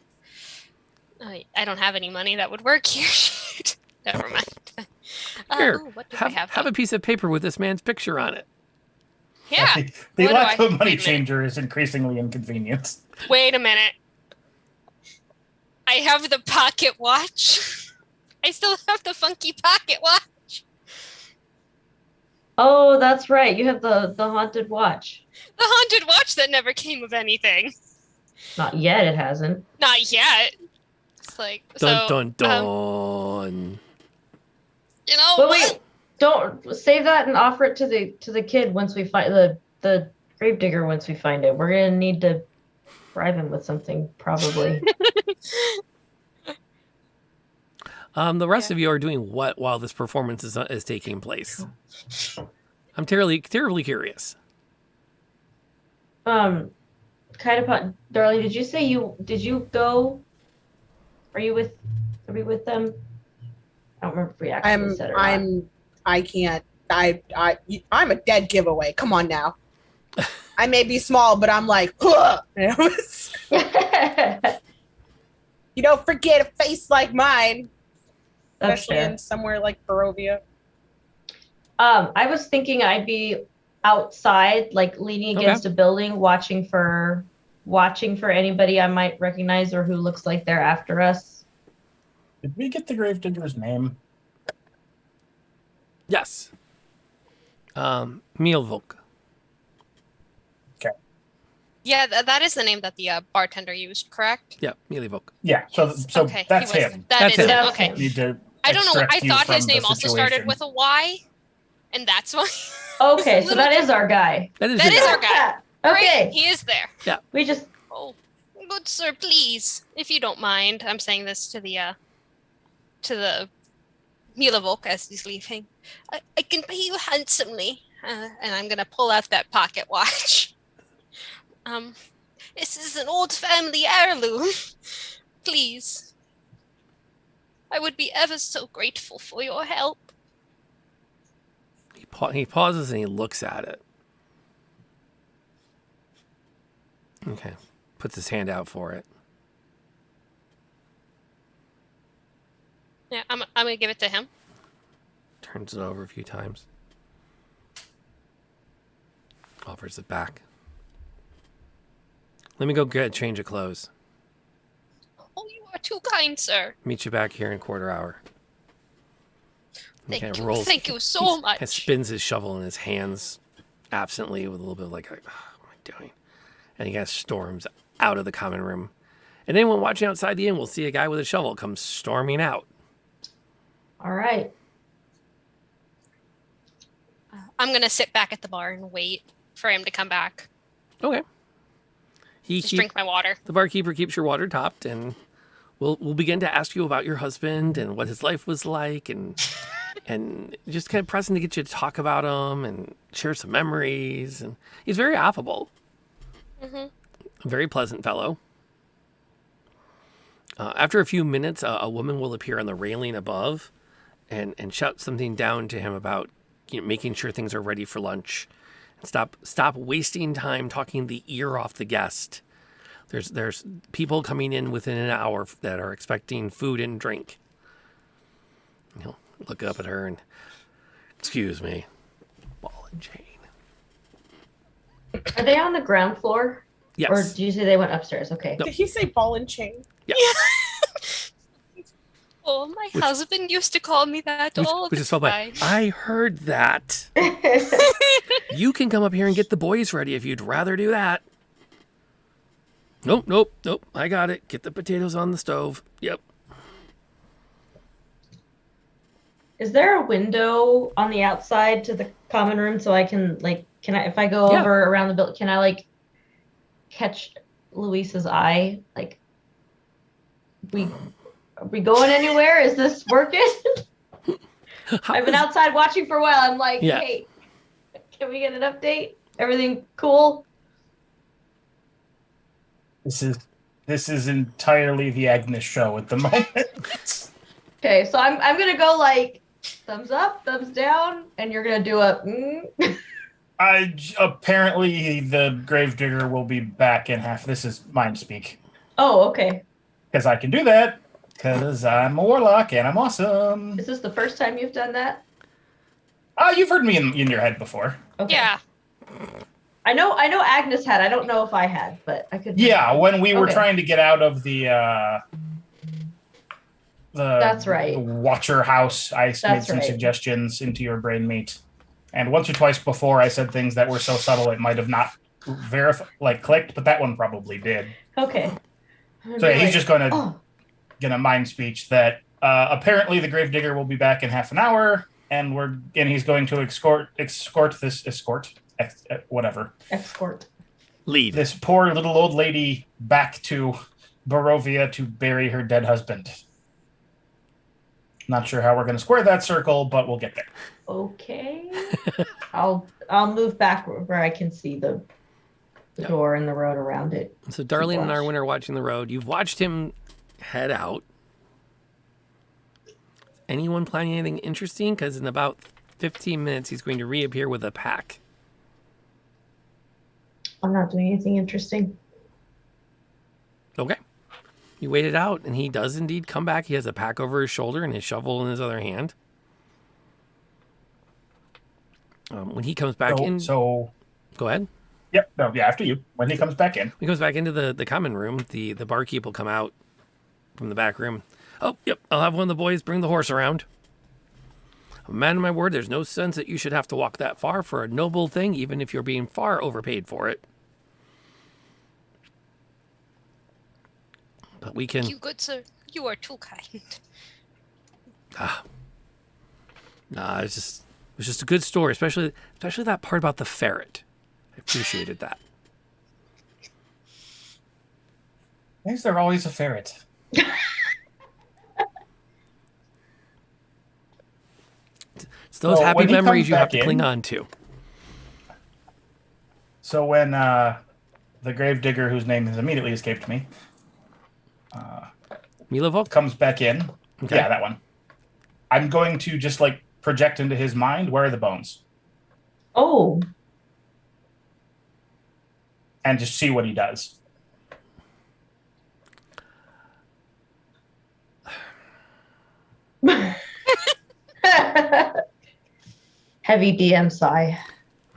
I don't have any money that would work here. Shoot. Never mind. Here, what do I have? have a piece of paper with this man's picture on it. Yeah. The What do lack I- of money wait a minute. changer is increasingly inconvenient. Wait a minute. I have the pocket watch. I still have the funky pocket watch. Oh, that's right. You have the haunted watch. The haunted watch that never came of anything. Not yet. It hasn't. Not yet. It's like Dun so. dun dun. You know. But wait, don't save that and offer it to the kid once we find the gravedigger. Once we find it, we're gonna need to bribe him with something probably. The rest of you are doing what while this performance is taking place? I'm terribly curious. Kind of, darling. Did you say did you go? Are we with them? I don't remember if we actually said it. I can't. I'm a dead giveaway. Come on now. I may be small, but I'm like, huh. You don't forget a face like mine, That's especially fair. in somewhere like Barovia. I was thinking I'd be outside, like leaning against a building, watching for anybody I might recognize or who looks like they're after us. Did we get the gravedigger's name? Yes. Mielvok. Yeah, that is the name that the bartender used, correct? Yeah, Mielvok. Yeah, so Okay, that's he was- him. That's him. him. Okay. Need to I don't know. I extract you thought from his the name also started situation. with a Y, and that's why. Okay, It's a so that is our guy. That is That your is guy. our guy. Okay, Great, he is there. we just Oh, good sir, please, if you don't mind, I'm saying this to the Milavok as he's leaving. I can pay you handsomely, and I'm gonna pull out that pocket watch. This is an old family heirloom. Please, I would be ever so grateful for your help. He pauses and he looks at it. Okay. Puts his hand out for it. Yeah, I'm gonna give it to him. Turns it over a few times. Offers it back. Let me go get a change of clothes. Oh, you are too kind, sir. Meet you back here in a quarter hour. He Thank kinda you. rolls- Thank you so Kind much. of spins his shovel in his hands absently with a little bit of like, what am I doing? And he kind of storms out of the common room. And anyone watching outside the inn will see a guy with a shovel come storming out. all right. I'm gonna sit back at the bar and wait for him to come back. Okay. Just drink my water. The barkeeper keeps your water topped, and we'll begin to ask you about your husband and what his life was like, and just kind of pressing to get you to talk about him and share some memories. And he's very affable, a very pleasant fellow. After a few minutes, a woman will appear on the railing above and shout something down to him about making sure things are ready for lunch. Stop wasting time talking the ear off the guest. There's people coming in within an hour that are expecting food and drink. He'll look up at her and, excuse me, ball and chain. Are they on the ground floor? Yes. Or did you say they went upstairs? Okay. No. Did he say ball and chain? Yeah. Oh, my husband used to call me that all Which the is so bad. time. I heard that. You can come up here and get the boys ready if you'd rather do that. Nope. I got it. Get the potatoes on the stove. Yep. Is there a window on the outside to the common room so I can if I go Yeah. over around the building, can I catch Luis's eye? Are we going anywhere? Is this working? I've been outside watching for a while. I'm like, Yeah. hey, can we get an update? Everything cool? This is entirely the Agnes show at the moment. Okay, so I'm gonna go thumbs up, thumbs down, and you're gonna do a. Apparently the gravedigger will be back in half. This is mind speak. Oh, okay. Because I can do that. Because I'm a warlock and I'm awesome. Is this the first time you've done that? You've heard me in your head before. Okay. Yeah. I know Agnes had. I don't know if I had, but I could. Yeah, when we were Okay. trying to get out of the That's right. the Watcher house, I made some right. suggestions into your brain meat. And once or twice before I said things that were so subtle it might have not clicked, but that one probably did. Okay. So he's just gonna Oh, get a mind speech that apparently the gravedigger will be back in half an hour, and he's going to escort Lead. this poor little old lady back to Barovia to bury her dead husband. Not sure how we're going to square that circle, but we'll get there. okay. I'll move back where I can see the Yep. door and the road around it. So Darlene and watch. Arwen are watching the road. You've watched him head out. Anyone planning anything interesting? Because in about 15 minutes, he's going to reappear with a pack. I'm not doing anything interesting. Okay. You wait it out, and he does indeed come back. He has a pack over his shoulder and his shovel in his other hand. When he comes back in... So, Go ahead. yep, no, yeah, after you. When he comes back in. When he comes back into the common room, the barkeep will come out from the back room. Oh, yep, I'll have one of the boys bring the horse around. Man of my word, there's no sense that you should have to walk that far for a noble thing, even if you're being far overpaid for it. But we can... You good sir. You are too kind. Nah, it was just a good story, especially that part about the ferret. I appreciated that. Why is there always a ferret? It's those Well, happy when he memories comes you have back to in- cling on to. So when the gravedigger, whose name has immediately escaped me, Milovok? comes back in, Okay. yeah, that one. I'm going to just project into his mind, where are the bones? Oh, And just see what he does. heavy DM sigh.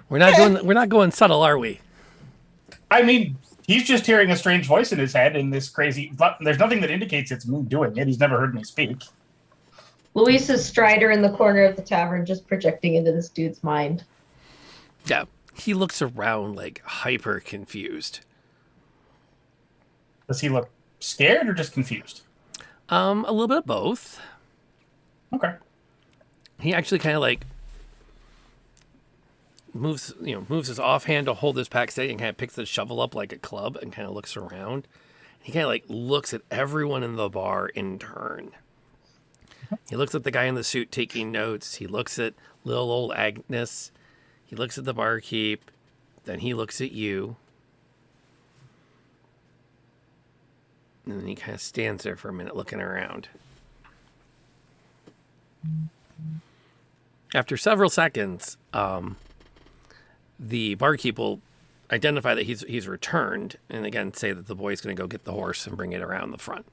We're not going subtle, are we? I mean, he's just hearing a strange voice in his head in this crazy... There's nothing that indicates it's me doing it. He's never heard me speak. Luis is Strider in the corner of the tavern, just projecting into this dude's mind. Yeah. He looks around hyper confused. Does he look scared or just confused? A little bit of both. Okay. He actually kind of moves his offhand to hold his pack steady and kind of picks the shovel up like a club and kind of looks around. He kind of like looks at everyone in the bar in turn. He looks at the guy in the suit taking notes. He looks at little old Agnes. He looks at the barkeep. Then he looks at you. And then he kind of stands there for a minute looking around. After several seconds, the barkeep will identify that he's returned, and again say that the boy's going to go get the horse and bring it around the front.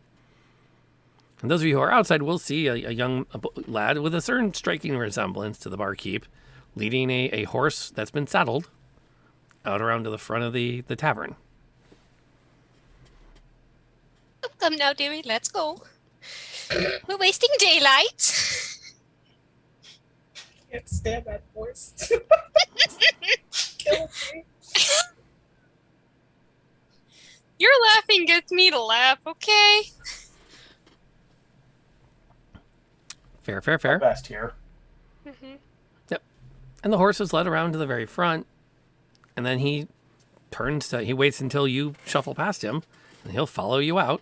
And those of you who are outside will see a young lad with a certain striking resemblance to the barkeep leading a horse that's been saddled out around to the front of the tavern. Come now, dearie, let's go. We're wasting daylight. Can't stand that voice. Kill me. Your laughing gets me to laugh, okay? Fair. Best here. Mm-hmm. Yep. And the horse is led around to the very front, and then he waits until you shuffle past him, and he'll follow you out.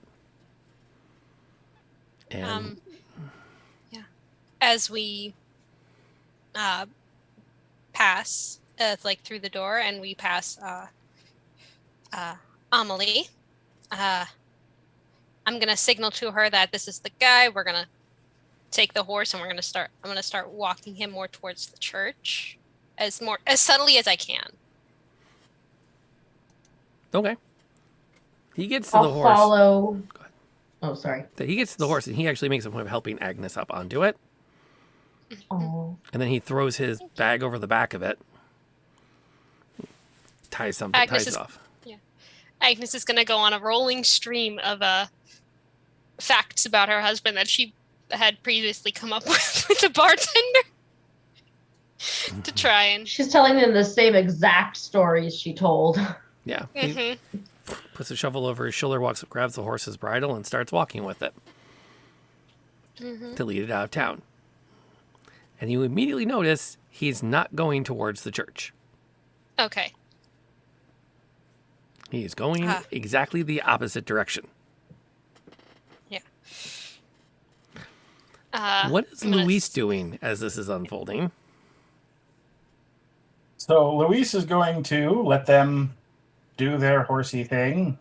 And Yeah. As we pass, like through the door, and we pass Amelie, I'm gonna signal to her that this is the guy. We're gonna take the horse, and I'm gonna start walking him more towards the church, as subtly as I can. okay. He gets to I'll the horse. follow. Go ahead. Oh, sorry. He gets to the horse, and he actually makes a point of helping Agnes up onto it. Oh. And then he throws his bag over the back of it. Ties it off. Agnes is gonna go on a rolling stream of facts about her husband that she had previously come up with the bartender to try and. She's telling them the same exact stories she told. Yeah. He puts a shovel over his shoulder, walks up, grabs the horse's bridle, and starts walking with it to lead it out of town. And you immediately notice he's not going towards the church. Okay. He's going exactly the opposite direction. Yeah. What is Luis doing as this is unfolding? So Luis is going to let them do their horsey thing,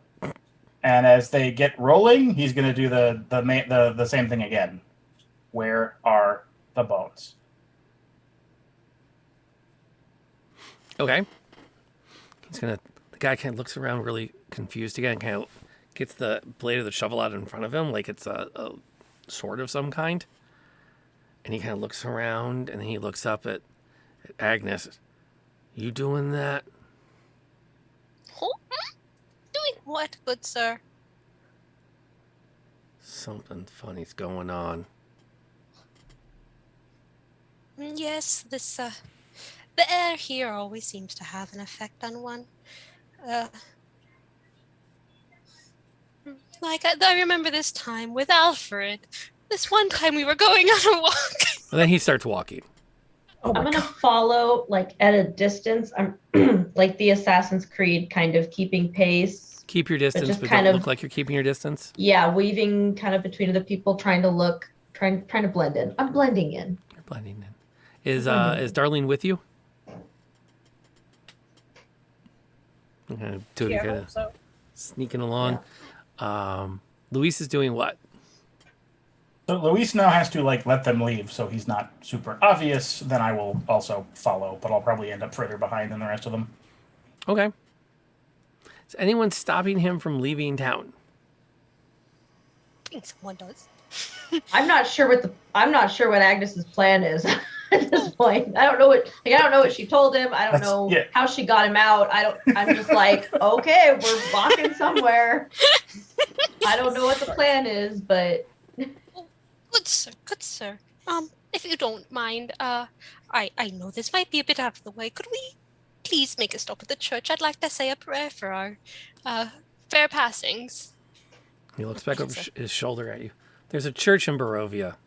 and as they get rolling, he's going to do the same thing again. Where are the bones? Okay. The guy kind of looks around really confused again, kind of gets the blade of the shovel out in front of him like it's a sword of some kind. And he kind of looks around, and then he looks up at Agnes. You doing that? Doing what, good sir? Something funny's going on. Yes, this the air here always seems to have an effect on one. Like I remember this time with Alfred. This one time we were going on a walk. And then he starts walking. Oh I'm gonna follow like at a distance. I'm like the Assassin's Creed kind of keeping pace. Keep your distance, just but kind don't of- look like you're keeping your distance. Yeah, weaving kind of between the people, trying to blend in. I'm blending in. You're blending in. Is Darlene with you? Okay, Tootie Yeah, I kind hope of so. sneaking along. Luis is doing what? So Luis now has to let them leave, so he's not super obvious. Then I will also follow, but I'll probably end up further behind than the rest of them. Okay. Is anyone stopping him from leaving town? I think someone does. I'm not sure what Agnes's plan is at this point. I don't know what she told him. I don't know how she got him out. I'm just like, okay, we're walking somewhere. I don't know what the plan is, but Good sir. If you don't mind, I know this might be a bit out of the way. Could we please make a stop at the church? I'd like to say a prayer for our fair passings. He looks back over his shoulder at you. There's a church in Barovia.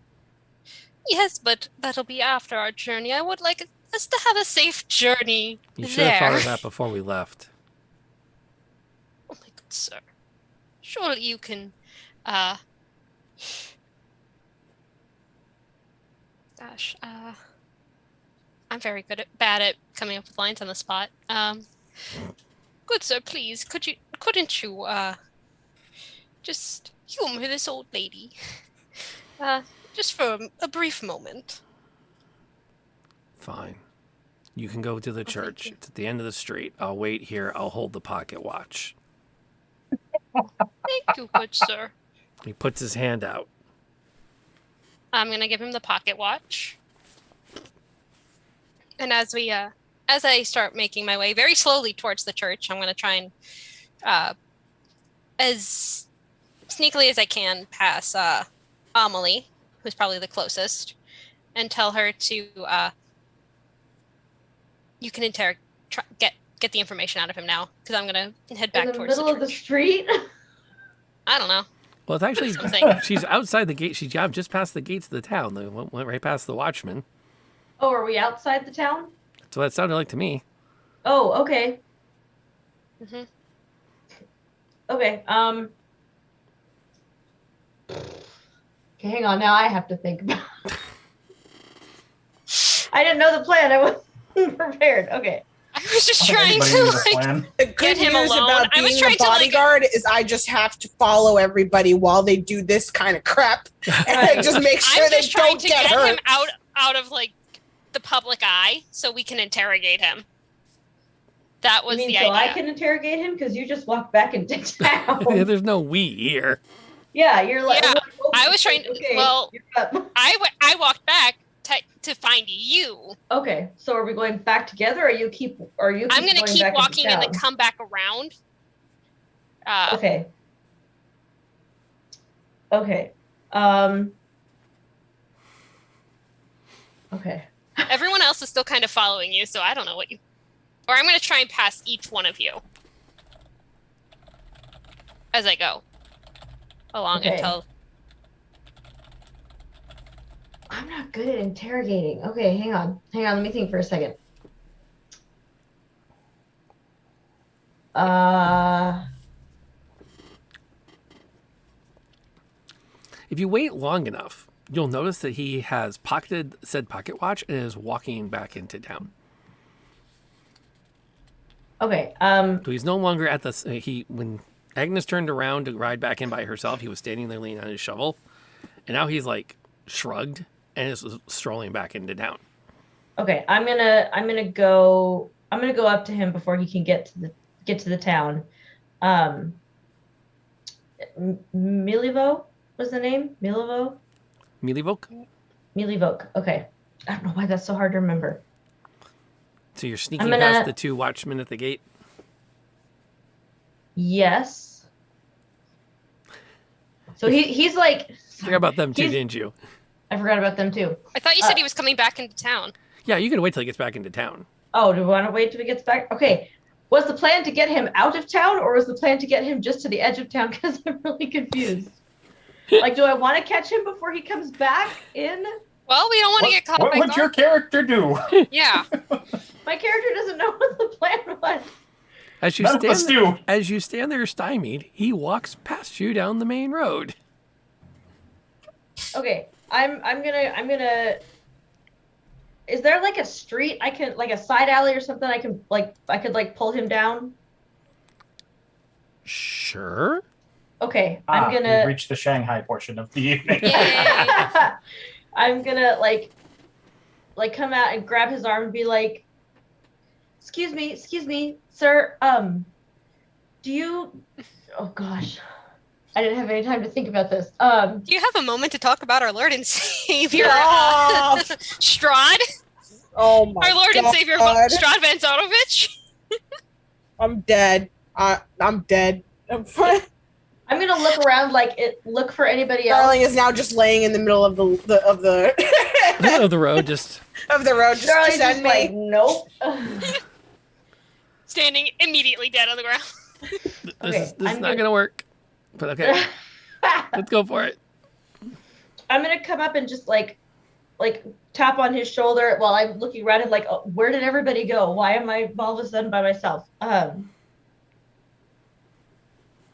Yes, but that'll be after our journey. I would like us to have a safe journey You should have there. thought of that before we left. Oh my good sir. Surely you can, gosh, I'm very bad at coming up with lines on the spot. Good sir, please, couldn't you, just humor this old lady? Just for a brief moment. Fine. You can go to the thank church. you. It's at the end of the street. I'll wait here. I'll hold the pocket watch. Thank you, good sir. He puts his hand out. I'm gonna give him the pocket watch. And as I start making my way very slowly towards the church, I'm gonna try and, as sneakily as I can, pass Amelie, who's probably the closest, and tell her to, you can get the information out of him now, because I'm gonna head back In the towards the middle of the church. street? I don't know. Well, it's actually, Something. she's outside the gate. She's just past the gates of the town. They went right past the watchman. Oh, are we outside the town? That's what it sounded like to me. Oh, okay. Hmm. Okay. Okay, hang on. Now I have to think about. I didn't know the plan. I wasn't prepared. Okay. I was just trying Anybody to need a like. plan? The good Get him news alone. about I was being trying a to, like- bodyguard is I just have to follow everybody while they do this kind of crap and just make sure I'm they just trying don't to get get hurt. him out of like the public eye so we can interrogate him. That was You mean the so idea. I can interrogate him because you just walked back into town? There's no we here. Yeah, you're like. Yeah, oh, I was trying. okay, Well, you're up. I walked back to find you. Okay, so are we going back together, or you keep? I'm gonna going keep back into walking and then town? come back around. Okay. Okay. Okay. Everyone else is still kind of following you, so I don't know what you. Or I'm gonna try and pass each one of you as I go along Okay. until. I'm not good at interrogating. Okay, hang on. Let me think for a second. If you wait long enough, you'll notice that he has pocketed said pocket watch and is walking back into town. Okay. So he's no longer at the. When Agnes turned around to ride back in by herself, he was standing there leaning on his shovel, and now he's like shrugged and is strolling back into town. Okay. I'm gonna go up to him before he can get to the town. Milivo was the name? Milivo? Milivok. Okay. I don't know why that's so hard to remember. So you're sneaking gonna- past the two watchmen at the gate. Yes. So he's like. Forgot about them too, He's- didn't you? I forgot about them too. I thought you said he was coming back into town. Yeah, you can wait till he gets back into town. Oh, do we want to wait till he gets back? Okay. Was the plan to get him out of town, or was the plan to get him just to the edge of town? Because I'm really confused. Like, do I want to catch him before he comes back in? Well, we don't want to get caught What by would your guards. character do? Yeah. My character doesn't know what the plan was. As you None of us do. as you stand there stymied, he walks past you down the main road. Okay, I'm gonna. Is there like a street I can, like a side alley or something I could pull him down? Sure. Okay, We've I'm gonna. reached the Shanghai portion of the evening. Yay. I'm gonna like come out and grab his arm and be like, excuse me, sir. Do you? Oh gosh, I didn't have any time to think about this. Do you have a moment to talk about our Lord and Savior, Oh. Strahd? Oh my Our Lord and God. Savior, Strahd Van Zotovich? I'm dead. I'm dead. I'm fine. I'm gonna look around, look for anybody else. Darling is now just laying in the middle of the Of the road, just of the road. Just Darling's send just me. like, nope. Standing immediately dead on the ground. this Okay, is not I'm gonna- gonna work. But okay, let's go for it. I'm gonna come up and just like tap on his shoulder while I'm looking around and like, oh, where did everybody go? Why am I all of a sudden by myself?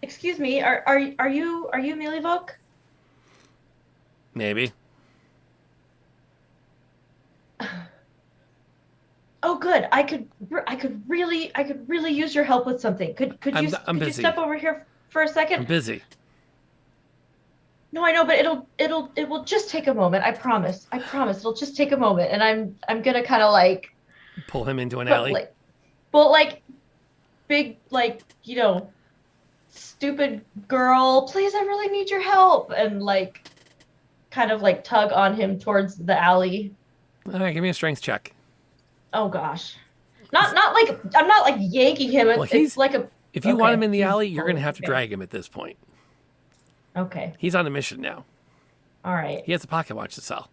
Excuse me, are you Milivok? Maybe. Oh, good. I could really use your help with something. Could I'm you busy. step over here for a I'm second? busy. No, I know, but it will just take a moment. I promise. It'll just take a moment, and I'm gonna kind of like Pull him into an alley. like big like stupid girl. Please, I really need your help, and like kind of like tug on him towards the alley. All right, give me a strength check. Oh gosh, not like I'm not like yanking him. Well, It's like a. If you want Okay, him in the he's alley, you're going to have to okay. drag him at this point. Okay. He's on a mission now. All right. He has a pocket watch to sell.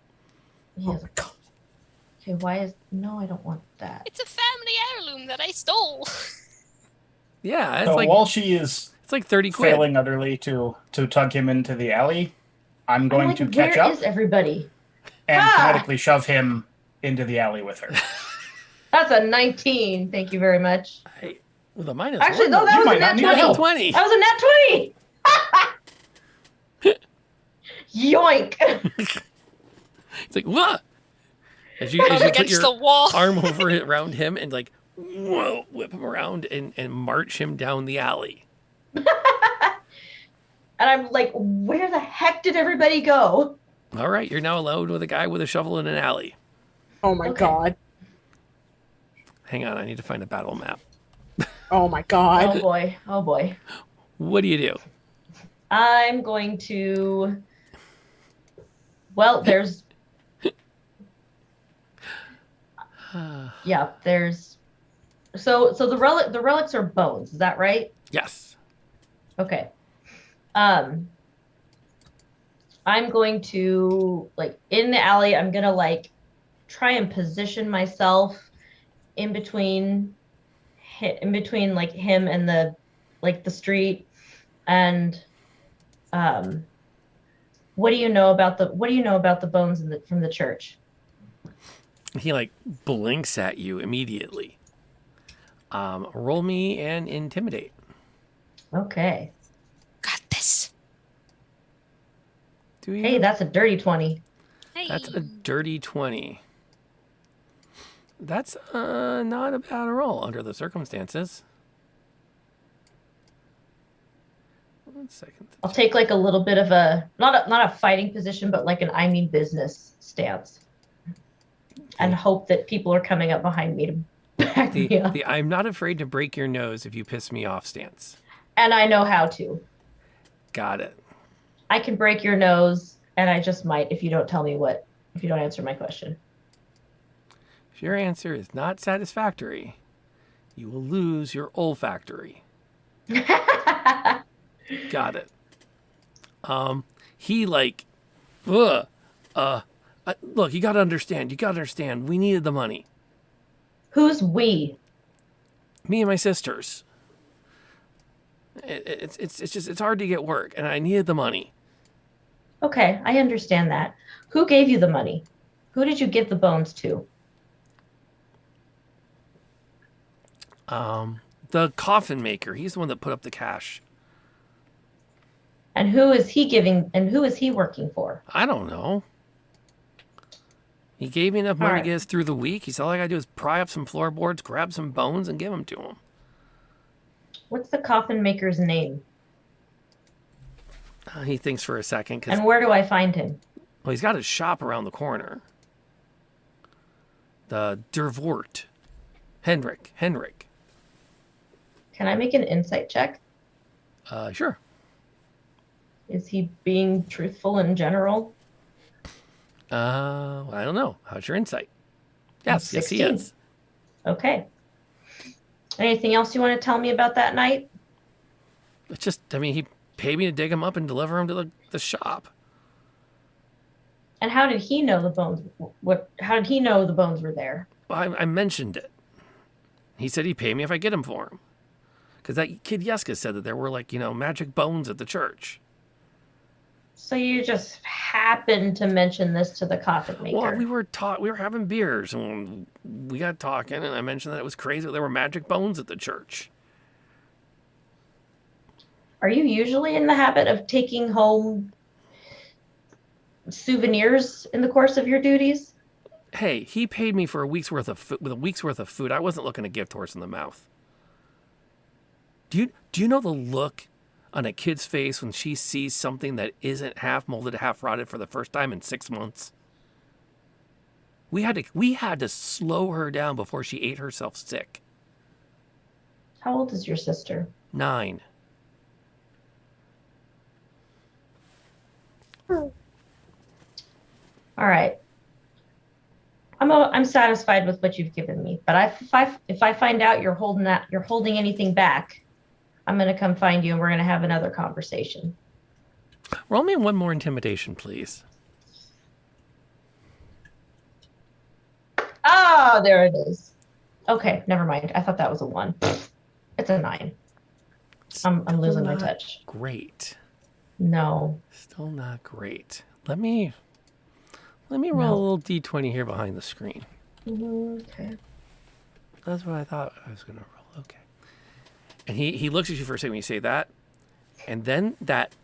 Oh my god. Okay, why is no? I don't want that. It's a family heirloom that I stole. Yeah, it's So like while she is it's like 30 quid. failing utterly to tug him into the alley, I'm going like, to catch where up is everybody? and Ah! kinetically shove him into the alley with her. That's a 19. Thank you very much. With a minus Actually, one. no, that You was a might nat not need 20. help. 20. That was a nat 20. Yoink. It's like, what? As you put Against your the wall. arm over it around him and like, whoa, whip him around and march him down the alley. And I'm like, where the heck did everybody go? All right, you're now alone with a guy with a shovel in an alley. Oh my Okay. god. Hang on, I need to find a battle map. Oh my god. Oh boy. Oh boy. What do you do? I'm going to. Well, there's. Yeah, there's. So the relics are bones. Is that right? Yes. Okay. I'm going to like in the alley. I'm gonna like try and position myself in between like him and the street. And what do you know about the bones from the church? He like blinks at you immediately. Roll me and intimidate. Okay. Got this. Do you? Hey, that's a dirty 20. Hey. That's a dirty 20. That's not a bad roll under the circumstances. 1 second. I'll take like a little bit of a not a fighting position, but like an I mean business stance, and hope that people are coming up behind me to back me up. The I'm not afraid to break your nose if you piss me off stance. And I know how to. Got it. I can break your nose, and I just might if you don't answer my question. If your answer is not satisfactory, you will lose your olfactory. Got it. He like, look, you gotta understand. We needed the money. Who's we? Me and my sisters. It's hard to get work, and I needed the money. Okay, I understand that. Who gave you the money? Who did you give the bones to? The coffin maker. He's the one that put up the cash. And who is he working for? I don't know. He gave me enough money Alright. to get us through the week. He said all I gotta do is pry up some floorboards, grab some bones, and give them to him. What's the coffin maker's name? He thinks for a second because And where do I find him? well, he's got his shop around the corner. The Dervort. Henrik. Can I make an insight check? Sure. Is he being truthful in general? I don't know. How's your insight? Yes, he 16. is. Okay. Anything else you want to tell me about that night? It's just, he paid me to dig him up and deliver him to the shop. And how did he know the bones? How did he know the bones were there? Well, I mentioned it. He said he'd pay me if I get him for him. Because that kid Yeska said that there were magic bones at the church. So you just happened to mention this to the coffin maker. Well, we were having beers and we got talking, and I mentioned that it was crazy that there were magic bones at the church. Are you usually in the habit of taking home souvenirs in the course of your duties? Hey, he paid me for a week's worth of food. I wasn't looking to gift horse in the mouth. Do you know the look on a kid's face when she sees something that isn't half molded, half rotted for the first time in 6 months? We had to slow her down before she ate herself sick. How old is your sister? 9. All right. I'm satisfied with what you've given me, but if I find out you're holding anything back, I'm gonna come find you and we're gonna have another conversation. Roll me one more intimidation, please. Ah, there it is. Okay, never mind. I thought that was a 1. It's a 9. I'm losing my touch. Great. No. Still not great. Let me roll a little d20 here behind the screen. Okay. That's what I thought I was going to roll. Okay. And he looks at you for a second when you say that, and then that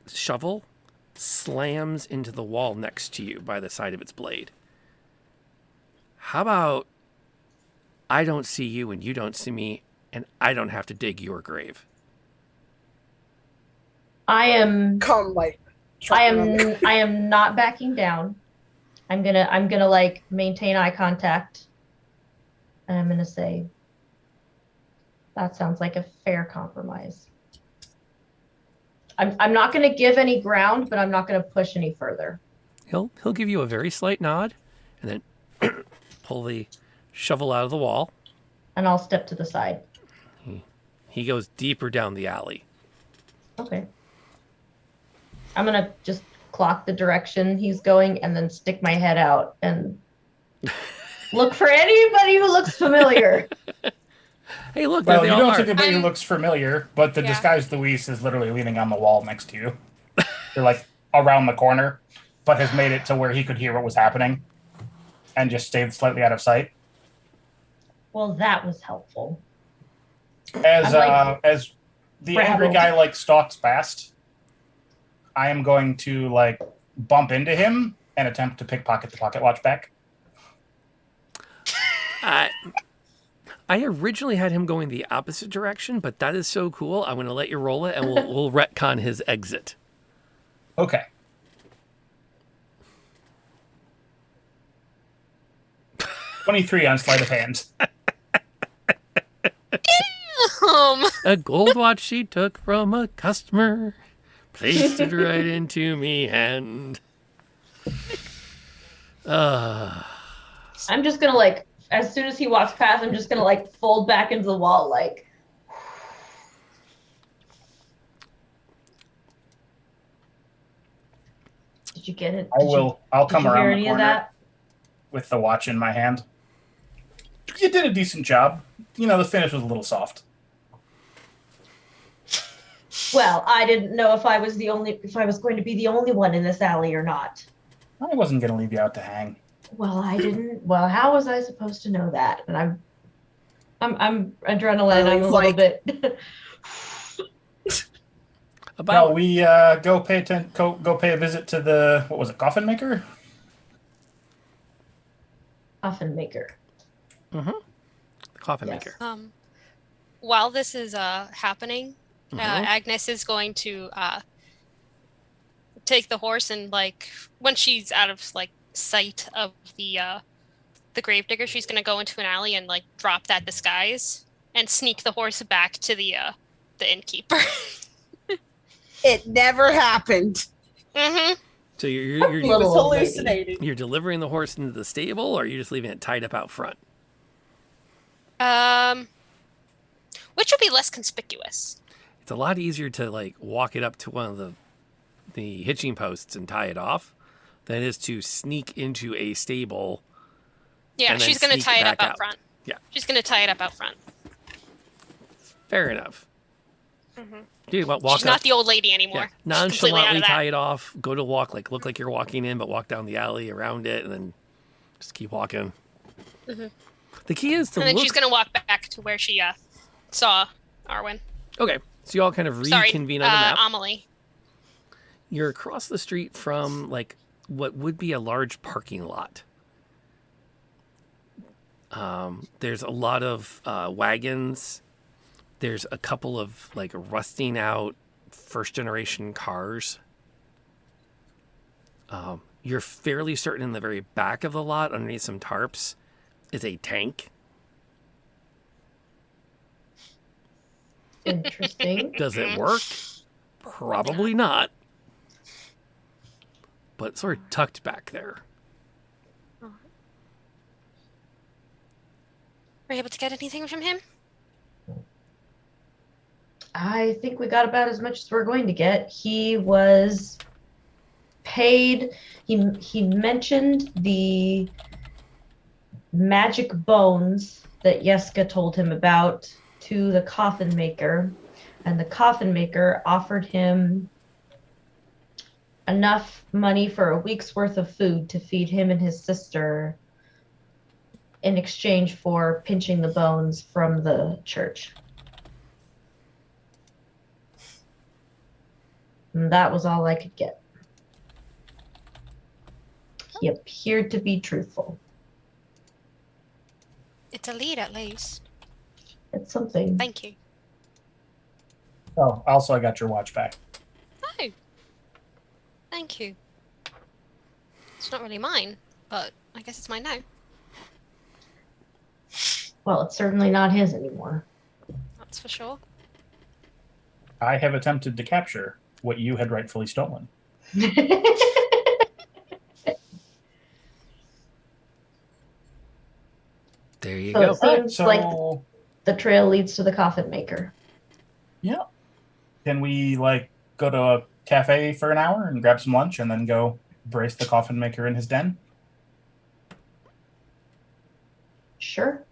shovel slams into the wall next to you by the side of its blade. How about I don't see you and you don't see me, and I don't have to dig your grave? I am Around. I am not backing down. I'm gonna like maintain eye contact. And I'm gonna say that sounds like a fair compromise. I'm not gonna give any ground, but I'm not gonna push any further. He'll give you a very slight nod, and then pull the shovel out of the wall. And I'll step to the side. He goes deeper down the alley. Okay. I'm gonna just clock the direction he's going and then stick my head out and look for anybody who looks familiar. Hey, look, Well, there you they all don't are. see anybody who looks familiar, but the Yeah. disguised Luis is literally leaning on the wall next to you. They're like around the corner, but has made it to where he could hear what was happening and just stayed slightly out of sight. Well, that was helpful. As I'd the grab angry him. guy like stalks past, I am going to like bump into him and attempt to pickpocket the pocket watch back. I originally had him going the opposite direction, but that is so cool. I'm going to let you roll it, and we'll retcon his exit. Okay. $23 on sleight of hand. A gold watch she took from a customer, placed it right into me, and I'm just gonna like, as soon as he walks past, I'm just gonna like fold back into the wall, like. Did you get it? I'll come Did you hear around the any of corner that? with the watch in my hand. You did a decent job. You know, the finish was a little soft. Well, I didn't know if I was going to be the only one in this alley or not. I wasn't going to leave you out to hang. Well, I didn't. Well, how was I supposed to know that? And I'm adrenaline. I'm a little bit. No, we go pay a visit to the, what was it, coffin maker? Coffin maker. Mm-hmm. Coffin Yes. maker. While this is happening, Agnes is going to take the horse and like when she's out of like sight of the gravedigger, she's going to go into an alley and like drop that disguise and sneak the horse back to the innkeeper. It never happened. Mm-hmm. So you're He was Little old lady. hallucinating. you're delivering the horse into the stable, or are you just leaving it tied up out front? Which would be less conspicuous? It's a lot easier to like walk it up to one of the hitching posts and tie it off than it is to sneak into a stable. Yeah, And then she's going to sneak tie it up back out out. front. Yeah. She's going to tie it up out front. Fair enough. Dude, walk She's up. not the old lady anymore. Yeah. She's completely out Nonchalantly of that. tie it off. Go to walk, like look like you're walking in, but walk down the alley around it, and then just keep walking. The key is to And then look. she's going to walk back to where she saw Arwen. Okay, so you all kind of Sorry, reconvene on the map. Amelie. You're across the street from like what would be a large parking lot. There's a lot of wagons. There's a couple of like rusting out first generation cars. You're fairly certain in the very back of the lot, underneath some tarps, is a tank. Interesting. Does it work? Probably not. But it's sort of tucked back there. Were you able to get anything from him? I think we got about as much as we're going to get. He was paid. He mentioned the magic bones that Yeska told him about to the coffin maker, and the coffin maker offered him enough money for a week's worth of food to feed him and his sister in exchange for pinching the bones from the church. And that was all I could get. He appeared to be truthful. It's a lead, at least. It's something. Thank you. Oh, also I got your watch back. Oh. Thank you. It's not really mine, but I guess it's mine now. Well, it's certainly not his anymore. That's for sure. I have attempted to capture what you had rightfully stolen. There you So go. it seems So, like the trail leads to the coffin maker. yeah. Can we like go to a cafe for an hour and grab some lunch and then go brace the coffin maker in his den? Sure.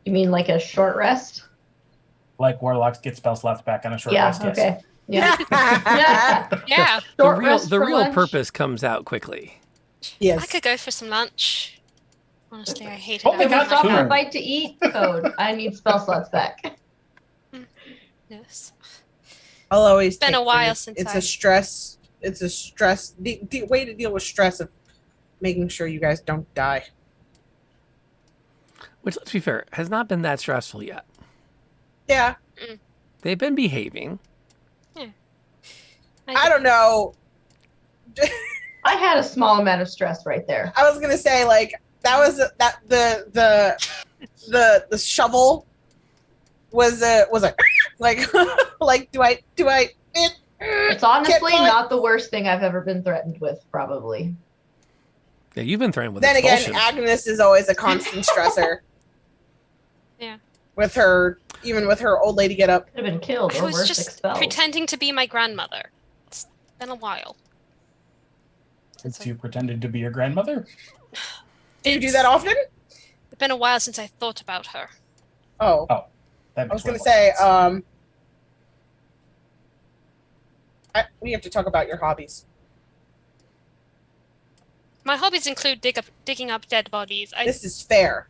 You mean like a short rest? Like Warlocks get spell slots back on a short Yeah, rest. Yes. okay. Yeah. Yeah. Short rest The for real lunch. purpose comes out quickly. Yes. I could go for some lunch. Honestly, I hate it. Oh my Can we God, stop two. for a bite to eat? Code. I need spell slots back. Yes. I'll always. Been take a while food. since It's I- a stress. It's a stress. The way to deal with stress of making sure you guys don't die. Which, let's be fair, has not been that stressful yet. Yeah. They've been behaving. I don't know. I had a small amount of stress right there. I was gonna say like that was that the shovel was a like like do I It's honestly Get not the worst thing I've ever been threatened with, probably. Yeah, you've been threatened with then again expulsion. Agnes is always a constant stressor. Yeah. With her even with her old lady get up. Could have been killed I or was worse, just expelled. pretending to be my grandmother. It's been a while. Since you pretended to be your grandmother? Do you do that often? It's been a while since I thought about her. Oh. That I was makes gonna way more say, sense. we have to talk about your hobbies. My hobbies include digging up dead bodies. This is fair.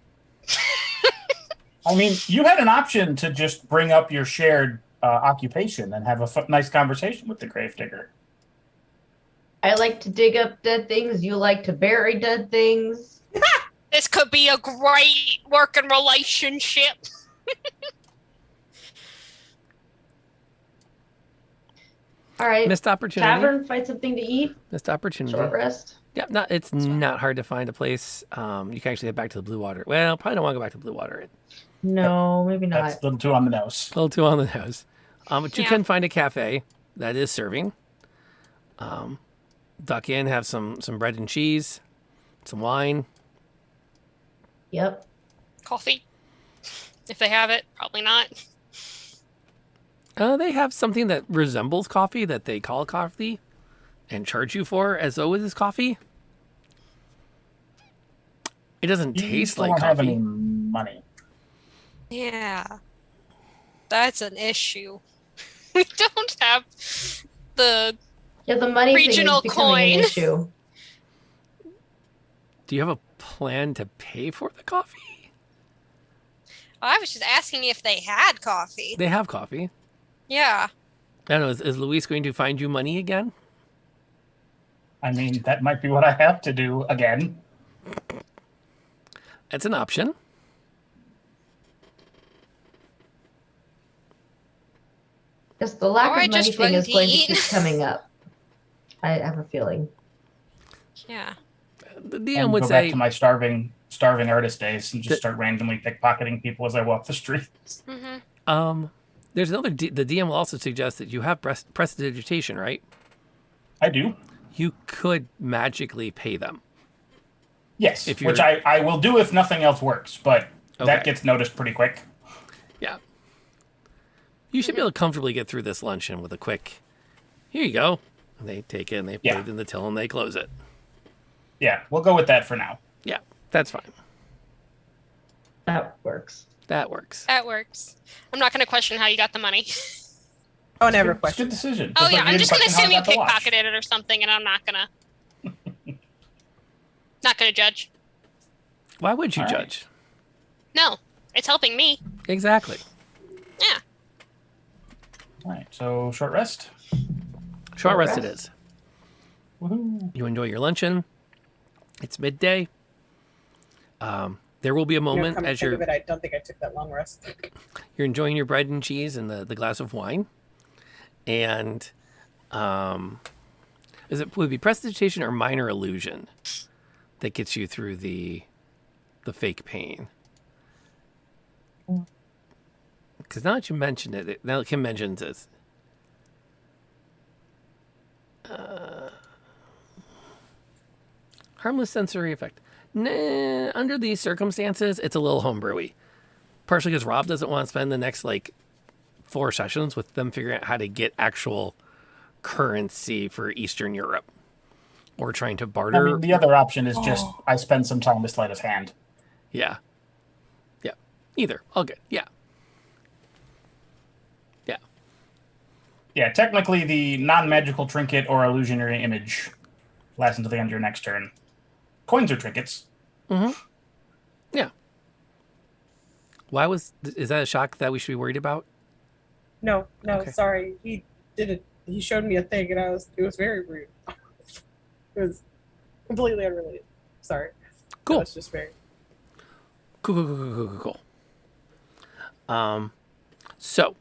I mean, you had an option to just bring up your shared occupation and have a nice conversation with the gravedigger. I like to dig up dead things. You like to bury dead things. This could be a great working relationship. All right. Missed opportunity. Tavern, find something to eat. Missed opportunity. Short rest. Yeah, it's not hard to find a place. You can actually head back to the Blue Water. Well, probably don't want to go back to Blue Water. No, maybe not. That's a little too on the nose. A little too on the nose. But you Yeah. can find a cafe that is serving. Duck in, have some bread and cheese, some wine. Yep. Coffee. If they have it, probably not. They have something that resembles coffee that they call coffee and charge you for as though it is coffee. It doesn't You taste don't like have any coffee. money. Yeah. That's an issue. We don't have the Yeah, the money thing is Regional becoming an coin. issue. Do you have a plan to pay for the coffee? I was just asking if they had coffee. They have coffee. Yeah. I don't know. Is Luis going to find you money again? I mean, that might be what I have to do again. That's an option. Because the lack Or I of money just thing run is to going to eat. keep coming up. I have a feeling. Yeah. The DM And would go say back to my starving artist days and just start randomly pickpocketing people as I walk the streets. Mm-hmm. there's another. The DM will also suggest that you have prestidigitation, right? I do. You could magically pay them. Yes, If you're- which I will do if nothing else works, but Okay. that gets noticed pretty quick. Yeah. You should be able to comfortably get through this luncheon with a quick, here you go. And they take it and they put Yeah. it in the till and they close it. Yeah, we'll go with that for now. Yeah, that's fine. That works. That works. That works. I'm not going to question how you got the money. Oh, never It's a question. good decision. Oh, Just yeah. like you I'm didn't just going to question how assume you I got the watch. pickpocketed it or something, and I'm not going to. Not going to judge. Why would you All right. judge? No. It's helping me. Exactly. Yeah. All right, so short rest. Short rest it is. Woohoo. You enjoy your luncheon. It's midday. There will be a You know, moment come to as think you're of it, I don't think I took that long rest. enjoying your bread and cheese and the glass of wine. And would it be prestidigitation or minor illusion that gets you through the fake pain? Because now that you mentioned it, now that Kim mentions it, harmless sensory effect. Nah, under these circumstances, it's a little homebrewy. Partially because Rob doesn't want to spend the next 4 sessions with them figuring out how to get actual currency for Eastern Europe, or trying to I barter. mean, the other option is just I spend some time with sleight of hand. Yeah. Either. All good. Yeah. Yeah, technically the non-magical trinket or illusionary image lasts until the end of your next turn. Coins are trinkets. Yeah. Is that a shock that we should be worried about? No, Okay. sorry. He did it. He showed me a thing, and it was very rude. It was completely unrelated. Sorry. Cool. It's just very. Cool. So,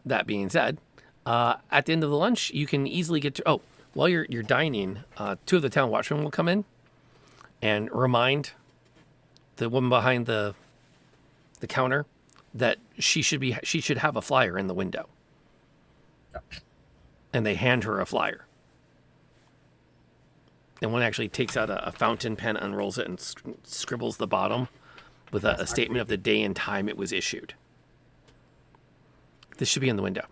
that being said, at the end of the lunch, you can easily get to. Oh, while you're dining, 2 of the town watchmen will come in and remind the woman behind the counter that she should have a flyer in the window. And they hand her a flyer. And one actually takes out a fountain pen, unrolls it, and scribbles the bottom with a statement of the day and time it was issued. This should be in the window.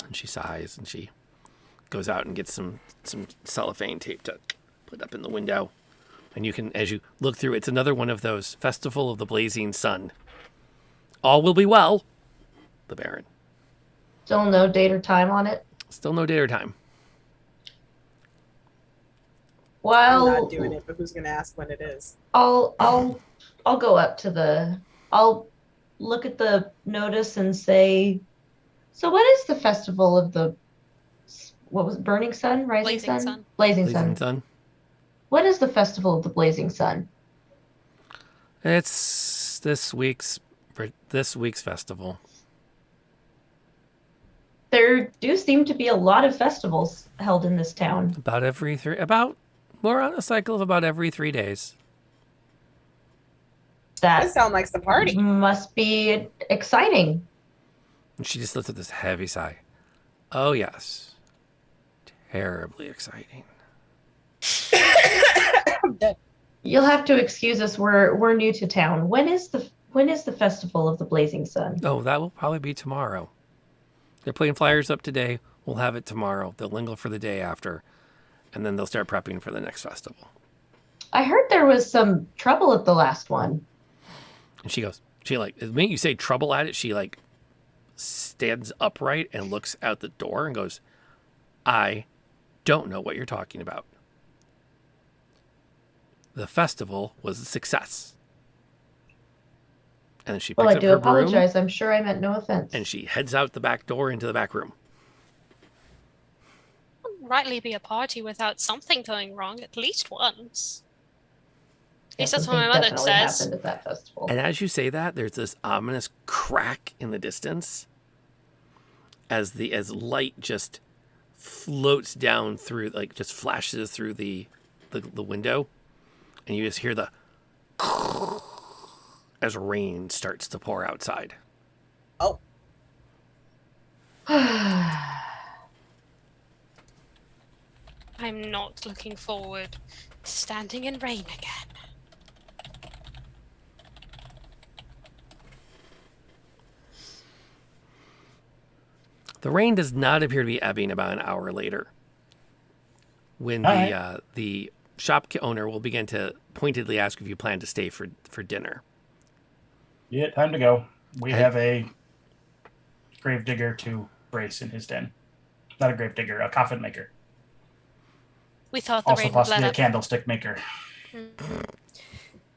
And she sighs and she goes out and gets some cellophane tape to put up in the window. And you can, as you look through, it's another one of those Festival of the Blazing Sun. All will be well. The Baron. Still no date or time on it. Still no date or time. I'm Well, not doing it, but who's gonna ask when it is? I'll go up to I'll look at the notice and say, so what is the festival of the what was it, Burning Sun, Rising Blazing Sun? Sun. Blazing Blazing Sun. Sun. What is the festival of the Blazing Sun? It's this week's festival. There do seem to be a lot of festivals held in this town. We're on a cycle of about every 3 days. That That sounds like the party. must be exciting. And she just lets out this heavy sigh. Oh yes. Terribly exciting. I'm dead. You'll have to excuse us. We're new to town. When is the festival of the Blazing Sun? Oh, that will probably be tomorrow. They're putting flyers up today. We'll have it tomorrow. They'll linger for the day after. And then they'll start prepping for the next festival. I heard there was some trouble at the last one. And she goes, the minute you say trouble at it, she stands upright and looks out the door and goes, I don't know what you're talking about. The festival was a success. And then she picks Well, I up do her broom apologize. I'm sure I meant no offense. and she heads out the back door into the back room. Rightly be a party without something going wrong at least once. At least that's what something my mother definitely says. happened at that festival. And as you say that, there's this ominous crack in the distance as light just floats down through, like just flashes through the window, and you just hear the as rain starts to pour outside. Oh, I'm not looking forward to standing in rain again. The rain does not appear to be ebbing about an hour later, when the shop owner will begin to pointedly ask if you plan to stay for dinner. Yeah, time to go. We have a gravedigger to brace in his den. Not a gravedigger, a coffin maker. We thought the Also rain would let possibly a up. candlestick maker.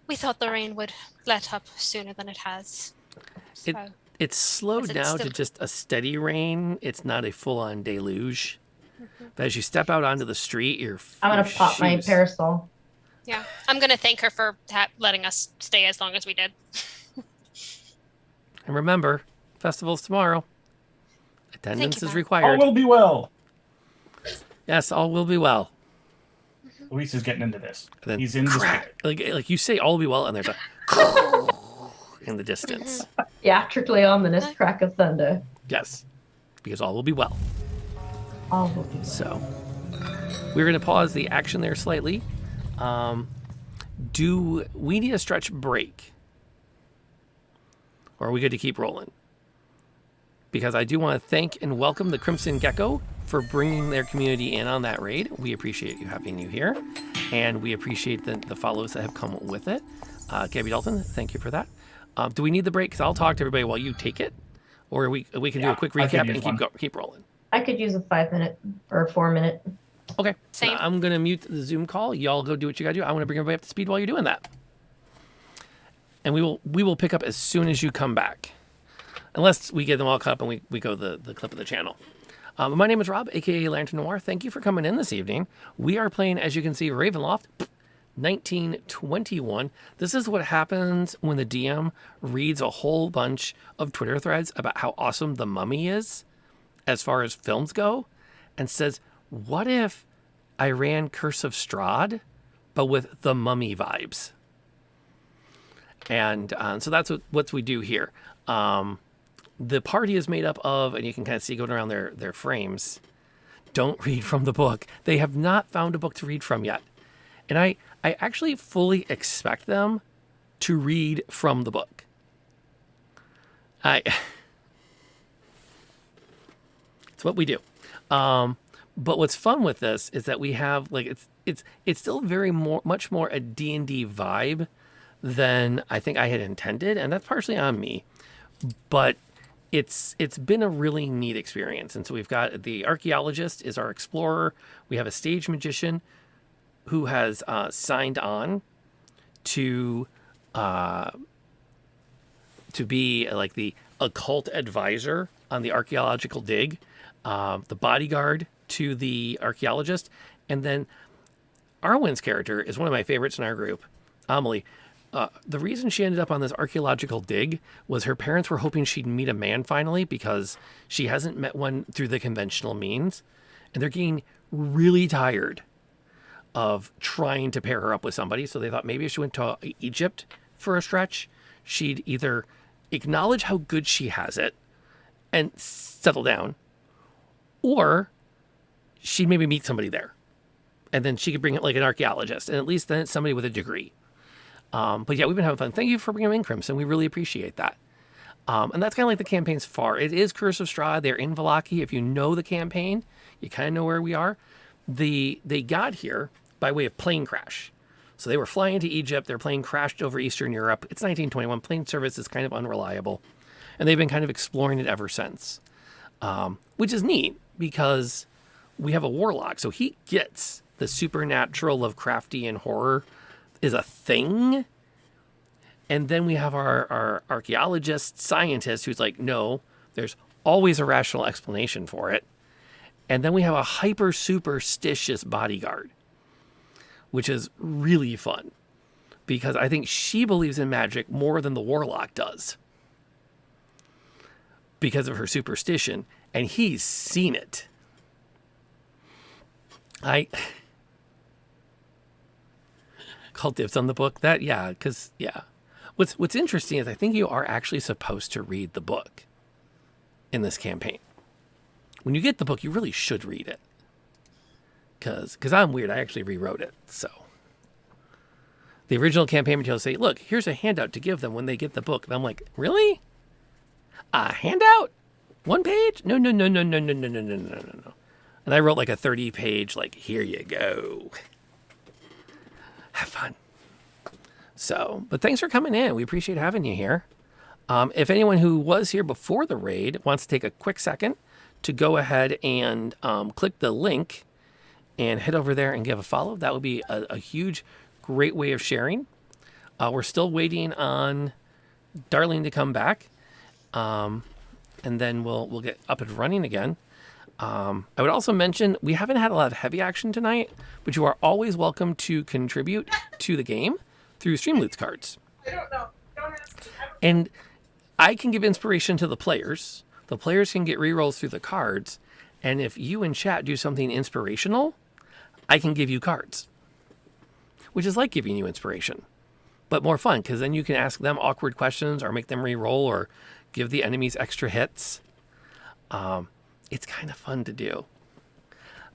We thought the rain would let up sooner than it has. So, It's slowed Is it now to still- just a steady rain. It's not a full-on deluge. But as you step out onto the street, I'm gonna your pop my shoes- parasol. yeah, I'm gonna thank her for letting us stay as long as we did. And remember, festival's tomorrow. Attendance is Ma'am. All required. will be well. Yes, all will be well. Luis is getting into this. And then He's in the crack. spirit. Like you say, all will be well, and there's a in the distance. Theatrically ominous crack of thunder. Yes, because all will be well. All will be well. So we're going to pause the action there slightly. Do we need a stretch break? Or are we good to keep rolling? Because I do want to thank and welcome the Crimson Gecko for bringing their community in on that raid. We appreciate you having you here. And we appreciate the follows that have come with it. Gabby Dalton, thank you for that. Do we need the break? Because I'll talk to everybody while you take it. Or we can do a quick I could recap use and one. keep rolling. I could use a 5-minute or 4-minute. Okay. Same. I'm going to mute the Zoom call. Y'all go do what you got to do. I want to bring everybody up to speed while you're doing that. And we will pick up as soon as you come back. Unless we get them all caught up and we go the clip of the channel. My name is Rob, a.k.a. Lantern Noir. Thank you for coming in this evening. We are playing, as you can see, Ravenloft 1921. This is what happens when the DM reads a whole bunch of Twitter threads about how awesome The Mummy is as far as films go, and says, what if I ran Curse of Strahd, but with The Mummy vibes? And so that's what we do here. The party is made up of, and you can kind of see going around their frames, don't read from the book. They have not found a book to read from yet. And I actually fully expect them to read from the book. It's what we do. But what's fun with this is that we have, like, it's still much more a D&D vibe than I think I had intended, and that's partially on me. But it's been a really neat experience. And so we've got the archaeologist is our explorer. We have a stage magician who has signed on to be like the occult advisor on the archaeological dig, the bodyguard to the archaeologist, and then Arwen's character is one of my favorites in our group, Amelie. The reason she ended up on this archaeological dig was her parents were hoping she'd meet a man finally because she hasn't met one through the conventional means. And they're getting really tired of trying to pair her up with somebody. So they thought maybe if she went to Egypt for a stretch, she'd either acknowledge how good she has it and settle down, or she'd maybe meet somebody there. And then she could bring it like an archaeologist, and at least then it's somebody with a degree. But yeah, we've been having fun. Thank you for bringing them in, Crimson. We really appreciate that. And that's kind of like the campaign's far. It is Curse of Strahd. They're in Valahki. If you know the campaign, you kind of know where we are. They got here by way of plane crash. So they were flying to Egypt. Their plane crashed over Eastern Europe. It's 1921. Plane service is kind of unreliable. And they've been kind of exploring it ever since, which is neat because we have a warlock. So he gets the supernatural, Lovecraftian horror is a thing. And then we have our archaeologist scientist who's like, no, there's always a rational explanation for it. And then we have a hyper superstitious bodyguard, which is really fun because I think she believes in magic more than the warlock does because of her superstition. And he's seen it. I called dibs on the book. What's interesting is I think you are actually supposed to read the book in this campaign. When you get the book, you really should read it. Because I'm weird. I actually rewrote it. So the original campaign materials say, look, here's a handout to give them when they get the book. And I'm like, really? A handout? 1 page? No. And I wrote like a 30-page, like, here you go. Have fun. So, but thanks for coming in. We appreciate having you here. If anyone who was here before the raid wants to take a quick second to go ahead and click the link and head over there and give a follow, that would be a huge, great way of sharing. We're still waiting on Darlene to come back, and then we'll get up and running again. I would also mention we haven't had a lot of heavy action tonight, but you are always welcome to contribute to the game through Streamloots cards. I don't know. Don't ask me. And I can give inspiration to the players. The players can get rerolls through the cards. And if you in chat do something inspirational, I can give you cards, which is like giving you inspiration, but more fun because then you can ask them awkward questions or make them reroll or give the enemies extra hits. It's kind of fun to do.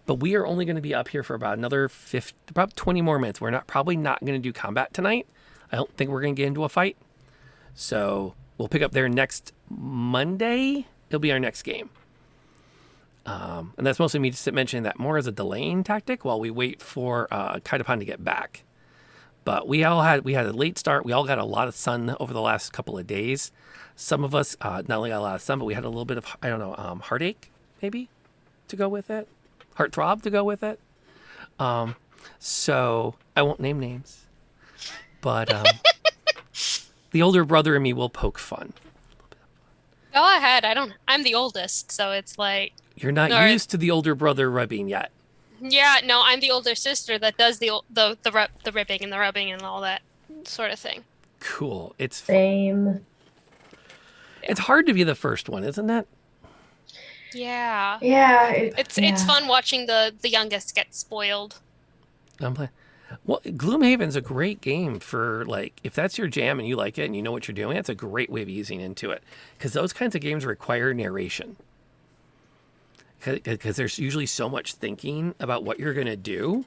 But we are only going to be up here for about another about 20 more minutes. We're probably not going to do combat tonight. I don't think we're going to get into a fight. So we'll pick up there next Monday. It'll be our next game. And that's mostly me just mentioning that more as a delaying tactic while we wait for Kaitapan to get back. But we had a late start. We all got a lot of sun over the last couple of days. Some of us not only got a lot of sun, but we had a little bit of, heartache maybe to go with it. Heartthrob to go with it. So I won't name names, but the older brother in me will poke fun. Go ahead. I'm the oldest, so it's like You're not used to the older brother rubbing yet. Yeah, no, I'm the older sister that does the ribbing and the rubbing and all that sort of thing. Cool. It's Same. It's hard to be the first one, isn't it? Yeah. Yeah. It's fun watching the youngest get spoiled. I'm playing. Well, Gloomhaven's a great game for, like, if that's your jam and you like it and you know what you're doing, it's a great way of easing into it. Because those kinds of games require narration. Because there's usually so much thinking about what you're going to do.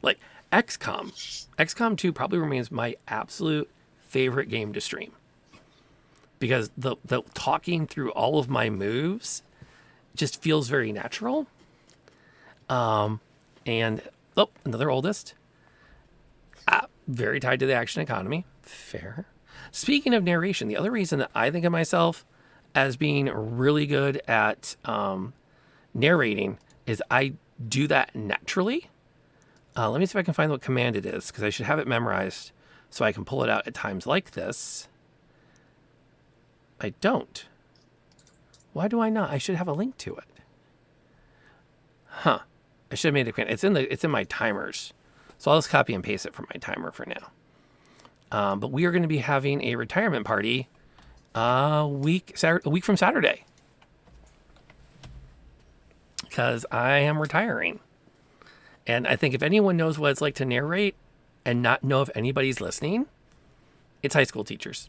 Like XCOM. XCOM 2 probably remains my absolute favorite game to stream. Because the talking through all of my moves just feels very natural. Another oldest. Very tied to the action economy. Fair. Speaking of narration, the other reason that I think of myself as being really good at narrating is I do that naturally. Let me see if I can find what command it is, because I should have it memorized so I can pull it out at times like this. I don't. Why do I not? I should have a link to it. Huh. I should have made it command. It's in my timers. So I'll just copy and paste it from my timer for now. But we are going to be having a retirement party a week from Saturday. Because I am retiring. And I think if anyone knows what it's like to narrate and not know if anybody's listening, it's high school teachers.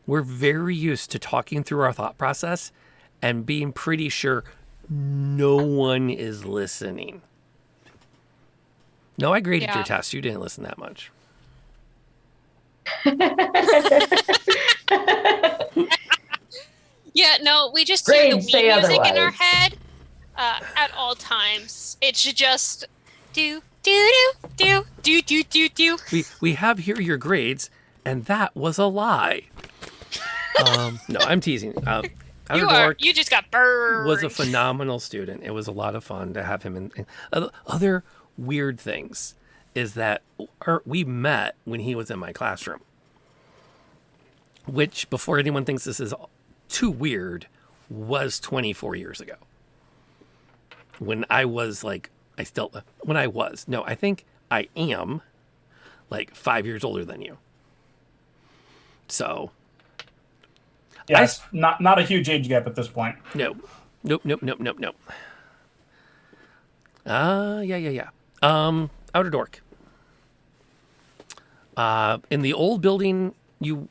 We're very used to talking through our thought process and being pretty sure no one is listening. No, I graded your test. You didn't listen that much. Yeah, no, we just Grades hear the say Wii music in our otherwise. head at all times. It should just do do do do do do do do. We have here your grades, and that was a lie. No, I'm teasing. OuterDork You just got burned. was a phenomenal student. It was a lot of fun to have him in. Other weird things is that we met when he was in my classroom, which, before anyone thinks this is too weird, was 24 years ago. When I was like, I think I am like 5 years older than you. So. Yeah, it's not a huge age gap at this point. Nope. Yeah. OuterDork. In the old building, you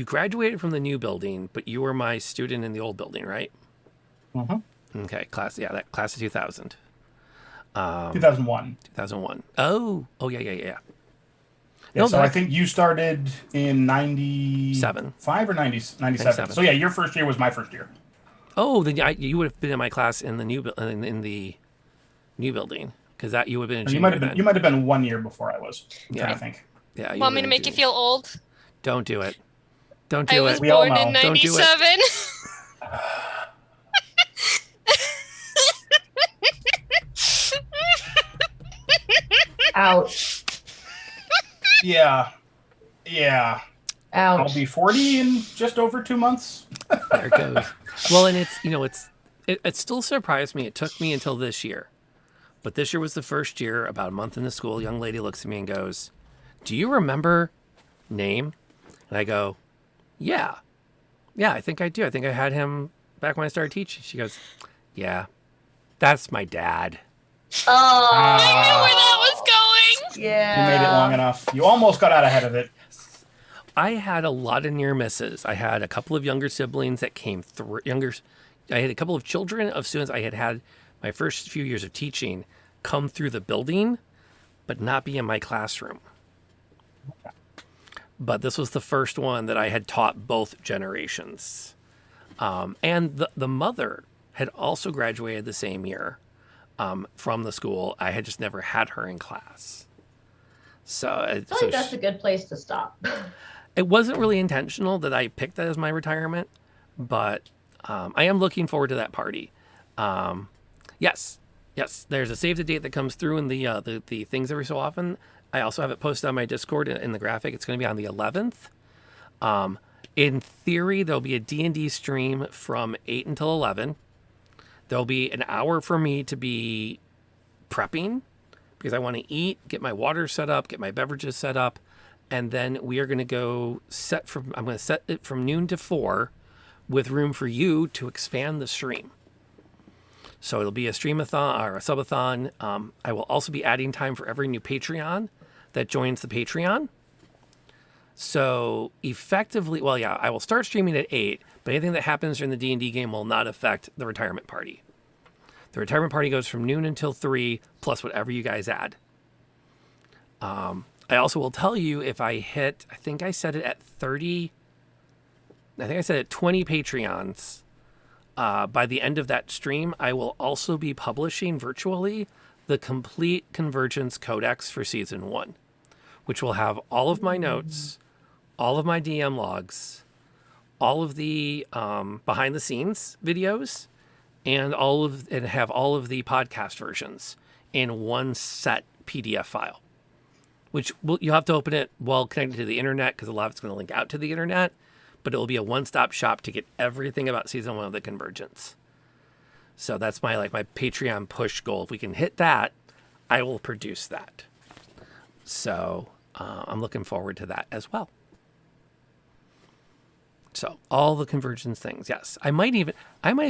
graduated from the new building, but you were my student in the old building, right? Mm-hmm. Okay, class of 2000. 2001. 2001. Oh, yeah. Yeah, No, so I think you started in 95 or 97. So yeah, your first year was my first year. Oh, then you would have been in my class in the new building, because that you would have been. You might have been 1 year before I was. Yeah, I think. Yeah. Want me to make you feel old? Don't do it. Don't I do was it. born in Don't do it. 97. Ouch. Yeah. Ouch. I'll be 40 in just over 2 months. There it goes. Well, and it still surprised me. It took me until this year. But this year was the first year, about a month into school, a young lady looks at me and goes, "Do you remember name?" And I go, Yeah, I think I do. I think I had him back when I started teaching. She goes, "Yeah, that's my dad." Oh. I knew where that was going. Yeah. You made it long enough. You almost got out ahead of it. I had a lot of near misses. I had a couple of younger siblings that came through. I had a couple of children of students I had my first few years of teaching come through the building, but not be in my classroom. But this was the first one that I had taught both generations. And the mother had also graduated the same year from the school. I had just never had her in class. So I feel like that's a good place to stop. It wasn't really intentional that I picked that as my retirement, but I am looking forward to that party. Yes, there's a save the date that comes through in the things every so often. I also have it posted on my Discord in the graphic. It's going to be on the 11th. In theory, there'll be a D&D stream from 8 until 11. There'll be an hour for me to be prepping because I want to eat, get my water set up, get my beverages set up, and then we are going to go I'm going to set it from noon to 4 with room for you to expand the stream. So it'll be a streamathon or a subathon. I will also be adding time for every new Patreon that joins the Patreon. So effectively, I will start streaming at 8, but anything that happens during the D&D game will not affect the retirement party. The retirement party goes from noon until 3, plus whatever you guys add. I also will tell you if I hit, I think I said it at 30, I think I said at 20 Patreons. By the end of that stream, I will also be publishing virtually the complete Convergence Codex for Season 1, which will have all of my notes, all of my DM logs, all of the behind-the-scenes videos, and have all of the podcast versions in one set PDF file, which you'll have to open it while connected to the internet because a lot of it's going to link out to the internet. But it will be a one-stop shop to get everything about Season 1 of the Convergence. So that's my Patreon push goal. If we can hit that, I will produce that. So I'm looking forward to that as well. So all the Convergence things, yes. I might even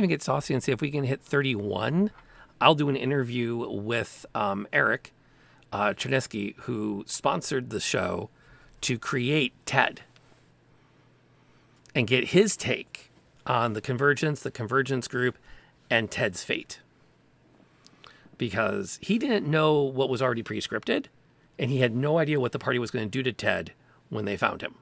get saucy and see if we can hit 31. I'll do an interview with Eric Chernesky, who sponsored the show to create TED, and get his take on the Convergence group, and Ted's fate. Because he didn't know what was already pre-scripted, and he had no idea what the party was going to do to Ted when they found him.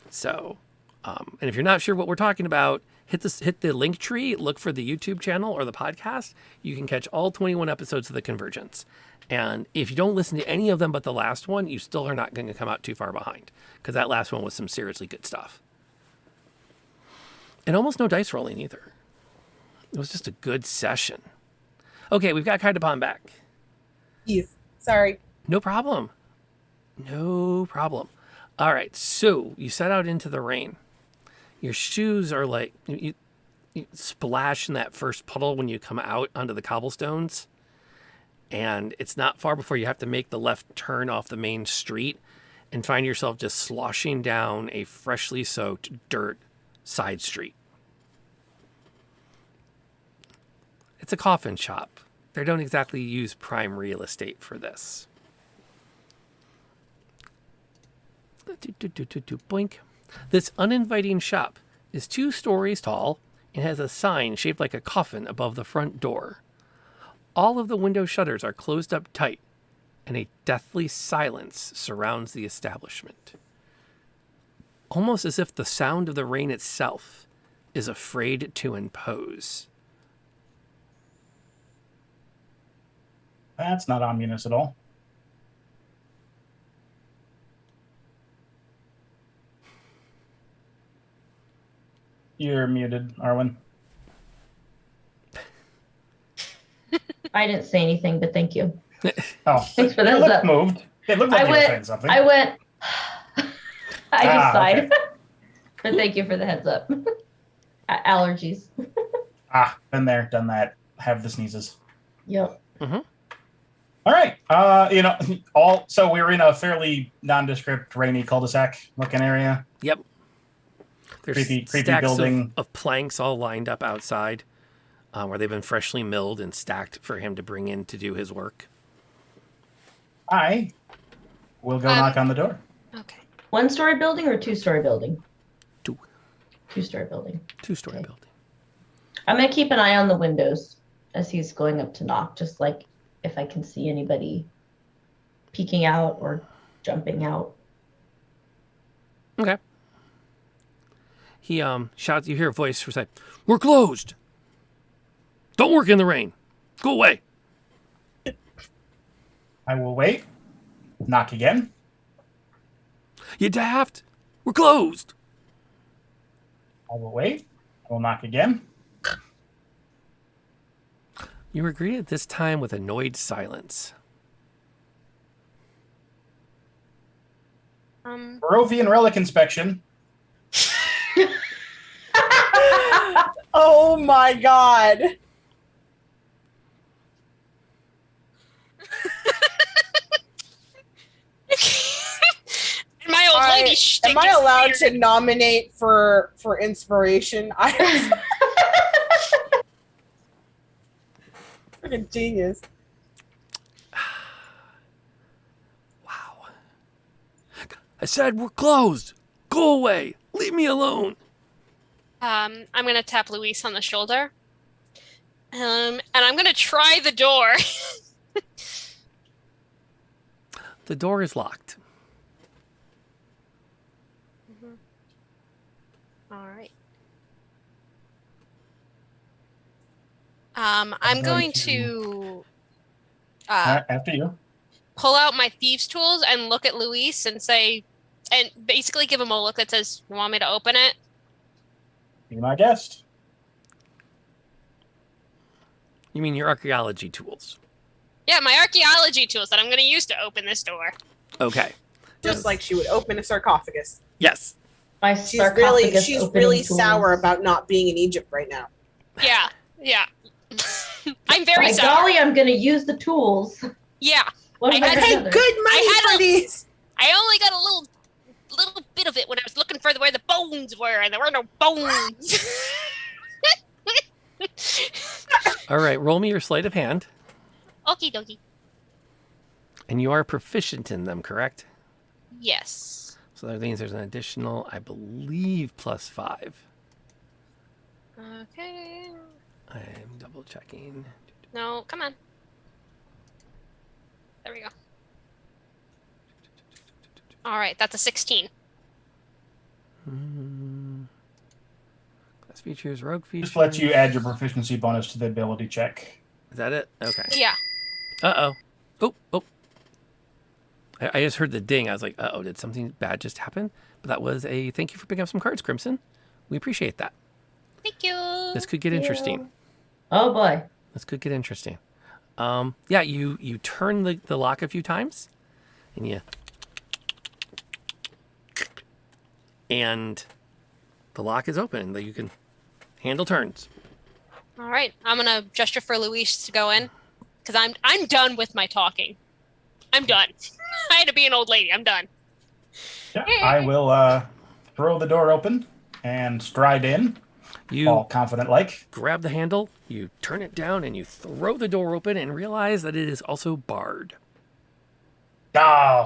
So, and if you're not sure what we're talking about, hit the link tree, look for the YouTube channel or the podcast. You can catch all 21 episodes of the Convergence. And if you don't listen to any of them but the last one, you still are not going to come out too far behind, because that last one was some seriously good stuff. And almost no dice rolling either. It was just a good session. Okay, we've got Kaidapon back. Yes. Sorry. No problem. No problem. All right, so you set out into the rain. Your shoes are like, you splash in that first puddle when you come out onto the cobblestones. And it's not far before you have to make the left turn off the main street and find yourself just sloshing down a freshly soaked dirt side street. It's a coffin shop. They don't exactly use prime real estate for this. Boink. This uninviting shop is 2 stories tall and has a sign shaped like a coffin above the front door. All of the window shutters are closed up tight, and a deathly silence surrounds the establishment. Almost as if the sound of the rain itself is afraid to impose. That's not ominous at all. You're muted, Arwen. I didn't say anything, but thank you. Oh, Thanks for the your heads lip up. moved. It looked like you were saying something. I went. I just sighed. Okay. But thank you for the heads up. Allergies. Been there, done that. Have the sneezes. Yep. Mm-hmm. All right. So we were in a fairly nondescript, rainy cul-de-sac looking area. Yep. There's Creepy stacks building. of planks all lined up outside where they've been freshly milled and stacked for him to bring in to do his work. I will go knock on the door. Okay. 1-story building or 2-story building? 2. 2-story building. 2-story Okay. building. I'm going to keep an eye on the windows as he's going up to knock, just like if I can see anybody peeking out or jumping out. Okay. He shouts, you hear a voice from side, "We're closed! Don't work in the rain! Go away!" I will wait. Knock again. "You daft! We're closed!" I will wait. I will knock again. You were greeted this time with annoyed silence. Barovian relic inspection. Oh my god. My old lady shtick Am I is allowed weird. to nominate for inspiration? I'm freaking genius. Wow. I said we're closed! Go away! Leave me alone! I'm gonna tap Luis on the shoulder. And I'm gonna try the door. The door is locked. All right. I'm going to After you. pull out my thieves' tools and look at Luis and say, and basically give him a look that says, "You want me to open it?" Be my guest. You mean your archaeology tools? Yeah, my archaeology tools that I'm going to use to open this door. Okay. Just like she would open a sarcophagus. Yes. My She's really sarcophagus opening really tools. sour about not being in Egypt right now. Yeah, yeah. I'm very By sorry. golly, I'm going to use the tools. Yeah, One I way or had- Hey, another. good money I had for a- these. I only got a little bit of it when I was looking for where the bones were, and there were no bones. All right, roll me your sleight of hand. Okie dokie. And you are proficient in them, correct? Yes. So that means there's an additional, I believe, +5. Okay. I'm double checking. No, come on. There we go. All right, that's a 16. Class features, rogue features. Just let you add your proficiency bonus to the ability check. Is that it? Okay. Yeah. Uh-oh. Oh. I just heard the ding. I was like, uh-oh, did something bad just happen? But that was a thank you for picking up some cards, Crimson. We appreciate that. Thank you. This could get interesting. Oh boy. This could get interesting. Yeah, you turn the lock a few times, and the lock is open. That you can handle turns. All right, I'm gonna gesture for Luis to go in because I'm done with my talking. I'm done. I had to be an old lady. I'm done. Yeah, I will throw the door open and stride in, You all confident like. grab the handle, you turn it down, and you throw the door open and realize that it is also barred. Ah,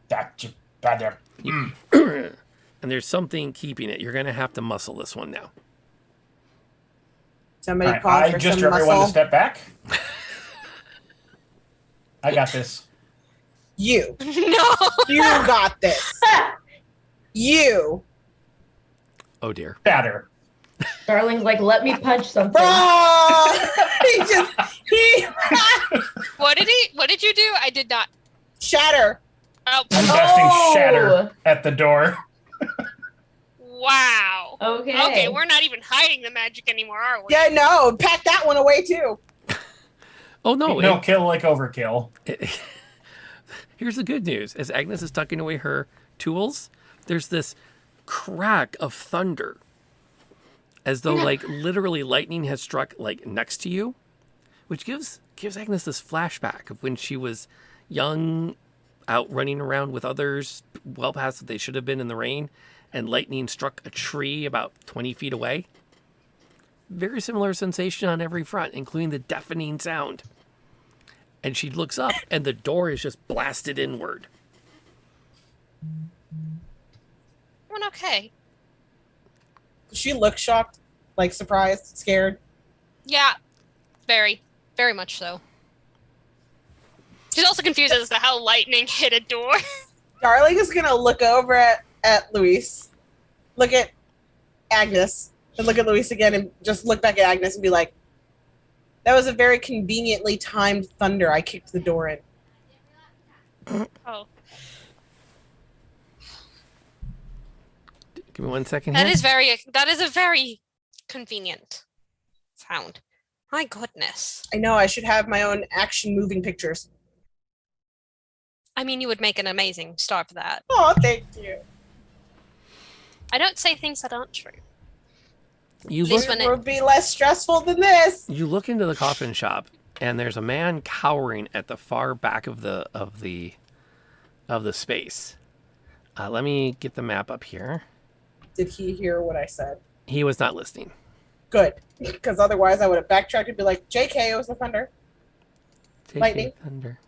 that's better. And there's something keeping it. You're going to have to muscle this one now. Somebody Right, call I for gesture some everyone to muscle. step back. I got this. You. No. You got this. You. Oh, dear. Batter. Darling's like, let me punch something. Oh, he What did you do? I did not. shatter. Oh, I'm casting Oh! shatter at the door. wow. Okay. Okay, we're not even hiding the magic anymore, are we? Yeah, no, pack that one away too. Oh, no. No kill like overkill. Here's the good news. As Agnes is tucking away her tools, there's this crack of thunder. As though, like, literally lightning has struck, like, next to you. Which gives Agnes this flashback of when she was young, out running around with others, well past what they should have been in the rain, and lightning struck a tree about 20 feet away. Very similar sensation on every front, including the deafening sound. And she looks up, and the door is just blasted inward. Everyone okay? Does she look shocked, like surprised, scared? Yeah, very, very much so. She's also confused as to how lightning hit a door. Darling is gonna look over at Luis, look at Agnes, and look at Luis again, and just look back at Agnes and be like, "That was a very conveniently timed thunder. I kicked the door in." Oh, Give me 1 second here. that is a very convenient sound. My goodness. I know I should have my own action moving pictures. I mean, you would make an amazing star for that. Oh, thank you. I don't say things that aren't true. You At least look, when It would be less stressful than this. you look into the coffin shop, and there's a man cowering at the far back of the space. Let me get the map up here. Did he hear what I said? He was not listening. Good, because otherwise I would have backtracked and be like, "JK, it was the thunder." Take Lightning. it, thunder.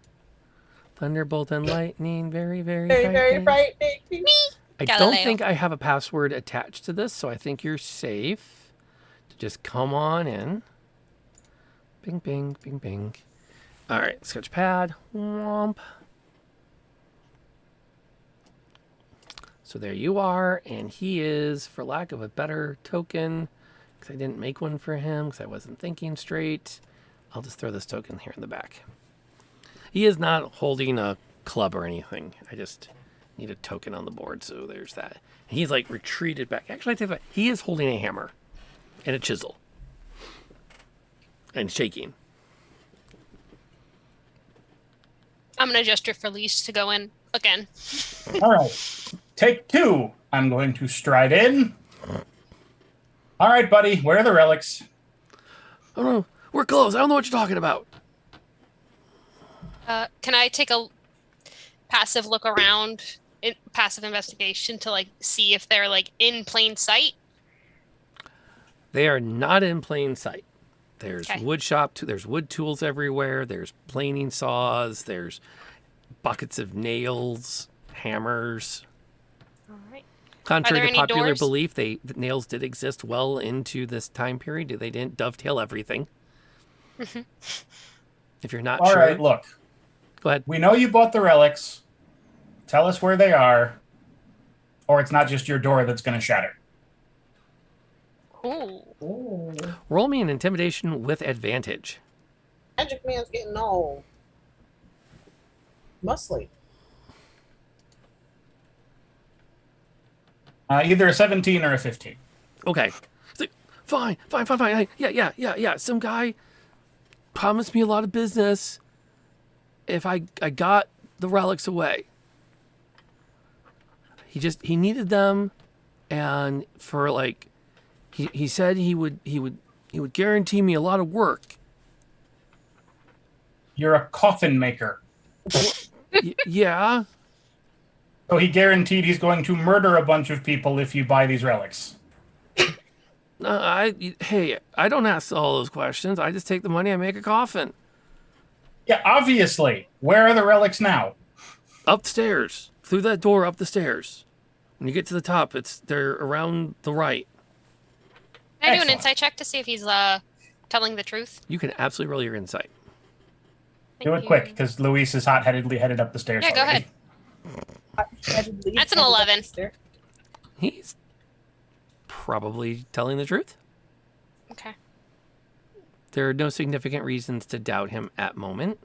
Thunderbolt and lightning. Very, very, Very, very frightening. frightening. I don't Galileo. think I have a password attached to this, so I think you're safe to just come on in. Bing, bing, bing, bing. All right, sketch pad. Womp. So there you are, and he is, for lack of a better token, because I didn't make one for him, because I wasn't thinking straight, I'll just throw this token here in the back. He is not holding a club or anything. I just need a token on the board, so there's that. He's like retreated back. Actually, I take that back. He is holding a hammer and a chisel and shaking. I'm gonna gesture for Lise to go in again. All right. Take two. I'm going to stride in. All right, buddy. Where are the relics? Oh no, we're close. I don't know what you're talking about. Can I take a passive look around, passive investigation to like see if they're like in plain sight? They are not in plain sight. There's Okay. wood shop. There's wood tools everywhere. There's planing saws. There's buckets of nails, hammers. All right. Contrary Are there to any popular doors? belief, the nails did exist well into this time period. They didn't dovetail everything. If you're not All sure, right, look. go ahead. We know you bought the relics. Tell us where they are, or it's not just your door that's going to shatter. Ooh. Ooh. Roll me an intimidation with advantage. Magic Man's getting old. Muscly. Either a 17 or a 15. Okay. It's like, fine. Yeah. Some guy promised me a lot of business if I got the relics away. He needed them, and for like, he said he would guarantee me a lot of work. You're a coffin maker. Yeah. So he guaranteed he's going to murder a bunch of people if you buy these relics. I don't ask all those questions. I just take the money, I make a coffin. Yeah, obviously. Where are the relics now? Upstairs. Through that door, up the stairs. When you get to the top, they're around the right. Can I do an Excellent. insight check to see if he's telling the truth? You can absolutely roll your insight. Do it quick, because Luis is hot-headedly headed up the stairs. Yeah, go already. ahead. That's an 11. He's probably telling the truth. Okay. There are no significant reasons to doubt him at moment.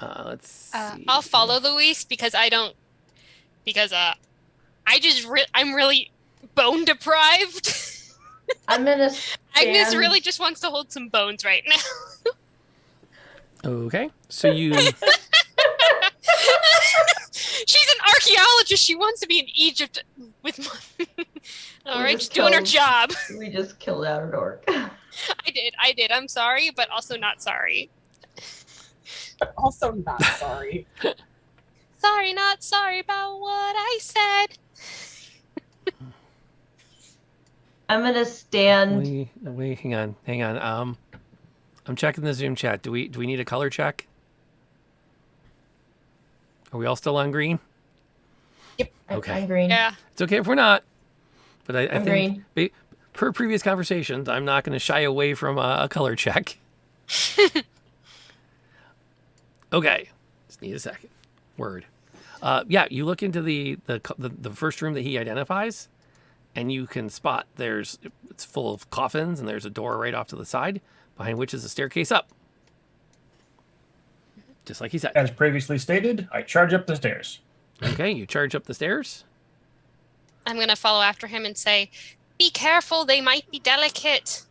Let's see. I'll follow Luis because I'm really bone deprived. I'm gonna Agnes stand- really just wants to hold some bones right now. Okay, so you She's an archaeologist. She wants to be in Egypt with. All right, just doing her job. We just killed OuterDork. I did. I'm sorry, but also not sorry. Also not sorry. Sorry, not sorry about what I said. I'm gonna stand. wait. Hang on. I'm checking the Zoom chat. Do we need a color check? Are we all still on green? Okay. I'm green. Yeah. It's okay if we're not. But I I'm think per previous conversations, I'm not going to shy away from a color check. Okay. Just need a second. Word. Yeah, you look into the first room that he identifies, and you can spot it's full of coffins, and there's a door right off to the side, behind which is a staircase up. Just like he said. As previously stated, I charge up the stairs. Okay, you charge up the stairs. I'm gonna follow after him and say, "Be careful. They might be delicate."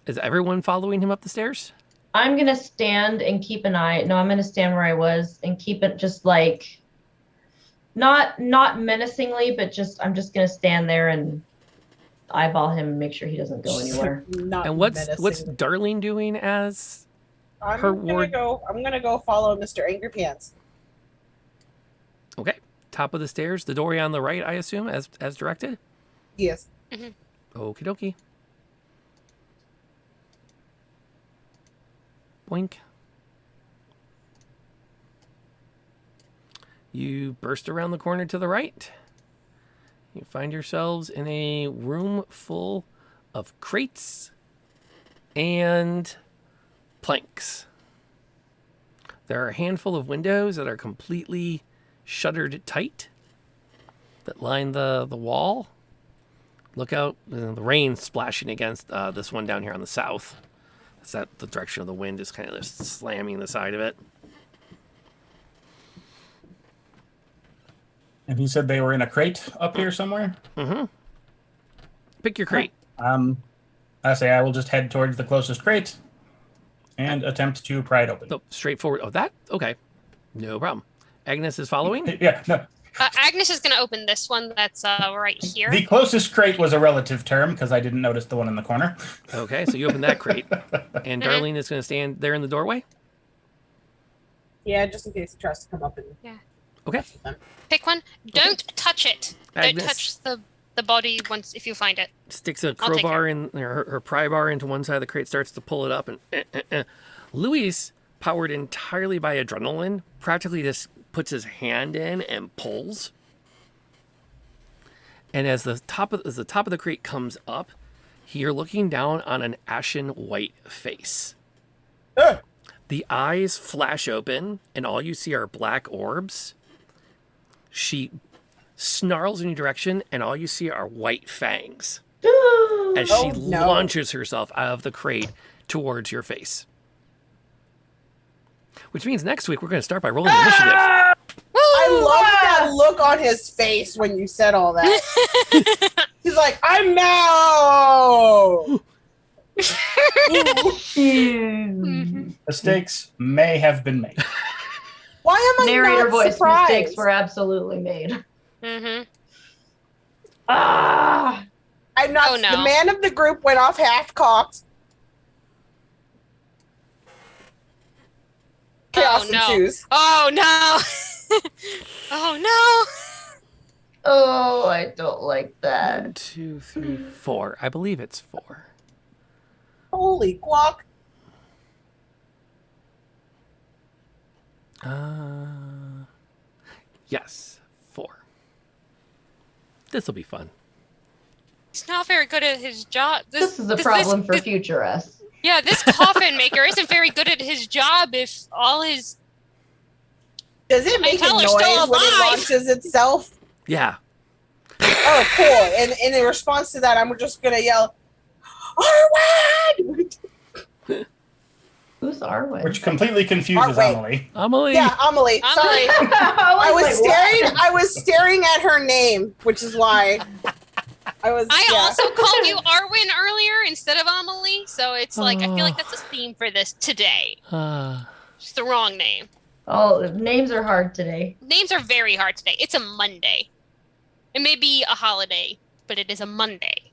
Is everyone following him up the stairs? I'm gonna stand and keep an eye. No, I'm gonna stand where I was and keep it just like, not menacingly, but I'm just gonna stand there and eyeball him and make sure he doesn't go anywhere. Not And what's menacing. Darlene doing as I'm her gonna ward? go follow Mr. Angry Pants. Okay, top of the stairs, the doorway on the right, I assume, as directed? Yes. Okie dokie. Boink. You burst around the corner to the right. You find yourselves in a room full of crates and planks. There are a handful of windows that are completely shuttered tight that line the wall. Look out, the rain splashing against this one down here on the south. That's the direction of the wind is kind of just slamming the side of it. And he said they were in a crate up here somewhere? Mm-hmm. Pick your crate. I say I will just head towards the closest crate and attempt to pry it open. Oh, straightforward. Oh, that? Okay. No problem. Agnes is following? Yeah, no. Agnes is gonna open this one that's right here. The closest crate was a relative term because I didn't notice the one in the corner. Okay, so you open that crate. And Darlene is going to stand there in the doorway? Yeah, just in case he tries to come up and. Yeah. Okay. Pick one. Don't touch it. Agnes. Don't touch the body once if you find it. Sticks a I'll take crowbar in, her pry bar into one side of the crate, starts to pull it up, and Luis, powered entirely by adrenaline, practically just puts his hand in and pulls. And as the top of the crate comes up, you're looking down on an ashen white face. The eyes flash open, and all you see are black orbs. She snarls in your direction, and all you see are white fangs as she no. launches herself out of the crate towards your face. Which means next week we're going to start by rolling initiative. Woo! I love that look on his face when you said all that. He's like, I'm now. Mistakes may have been made. Why am I Narrator not voice surprised? mistakes were absolutely made. Mm-hmm. Ah! I'm not. Oh, no. The man of the group went off half-cocked. Chaos Oh, no. ensues. Oh no! Oh no! Oh, I don't like that. 1, 2, 3, 4. I believe it's 4. Holy guac. Yes, 4. This will be fun. He's not very good at his job. This is a problem for future us. Yeah, this coffin maker isn't very good at his job if all his... Does it make a Teller's noise still when it alive. launches itself? Yeah. Oh, cool. And in response to that, I'm just going to yell, Arwen! Who's Arwen? Which completely confuses Wait. Amelie. Amelie. Yeah, Amelie. Sorry. I was staring at her name, which is why I also called you Arwen earlier instead of Amelie, so it's like, I feel like that's a theme for this today. It's the wrong name. Oh, names are hard today. Names are very hard today. It's a Monday. It may be a holiday, but it is a Monday.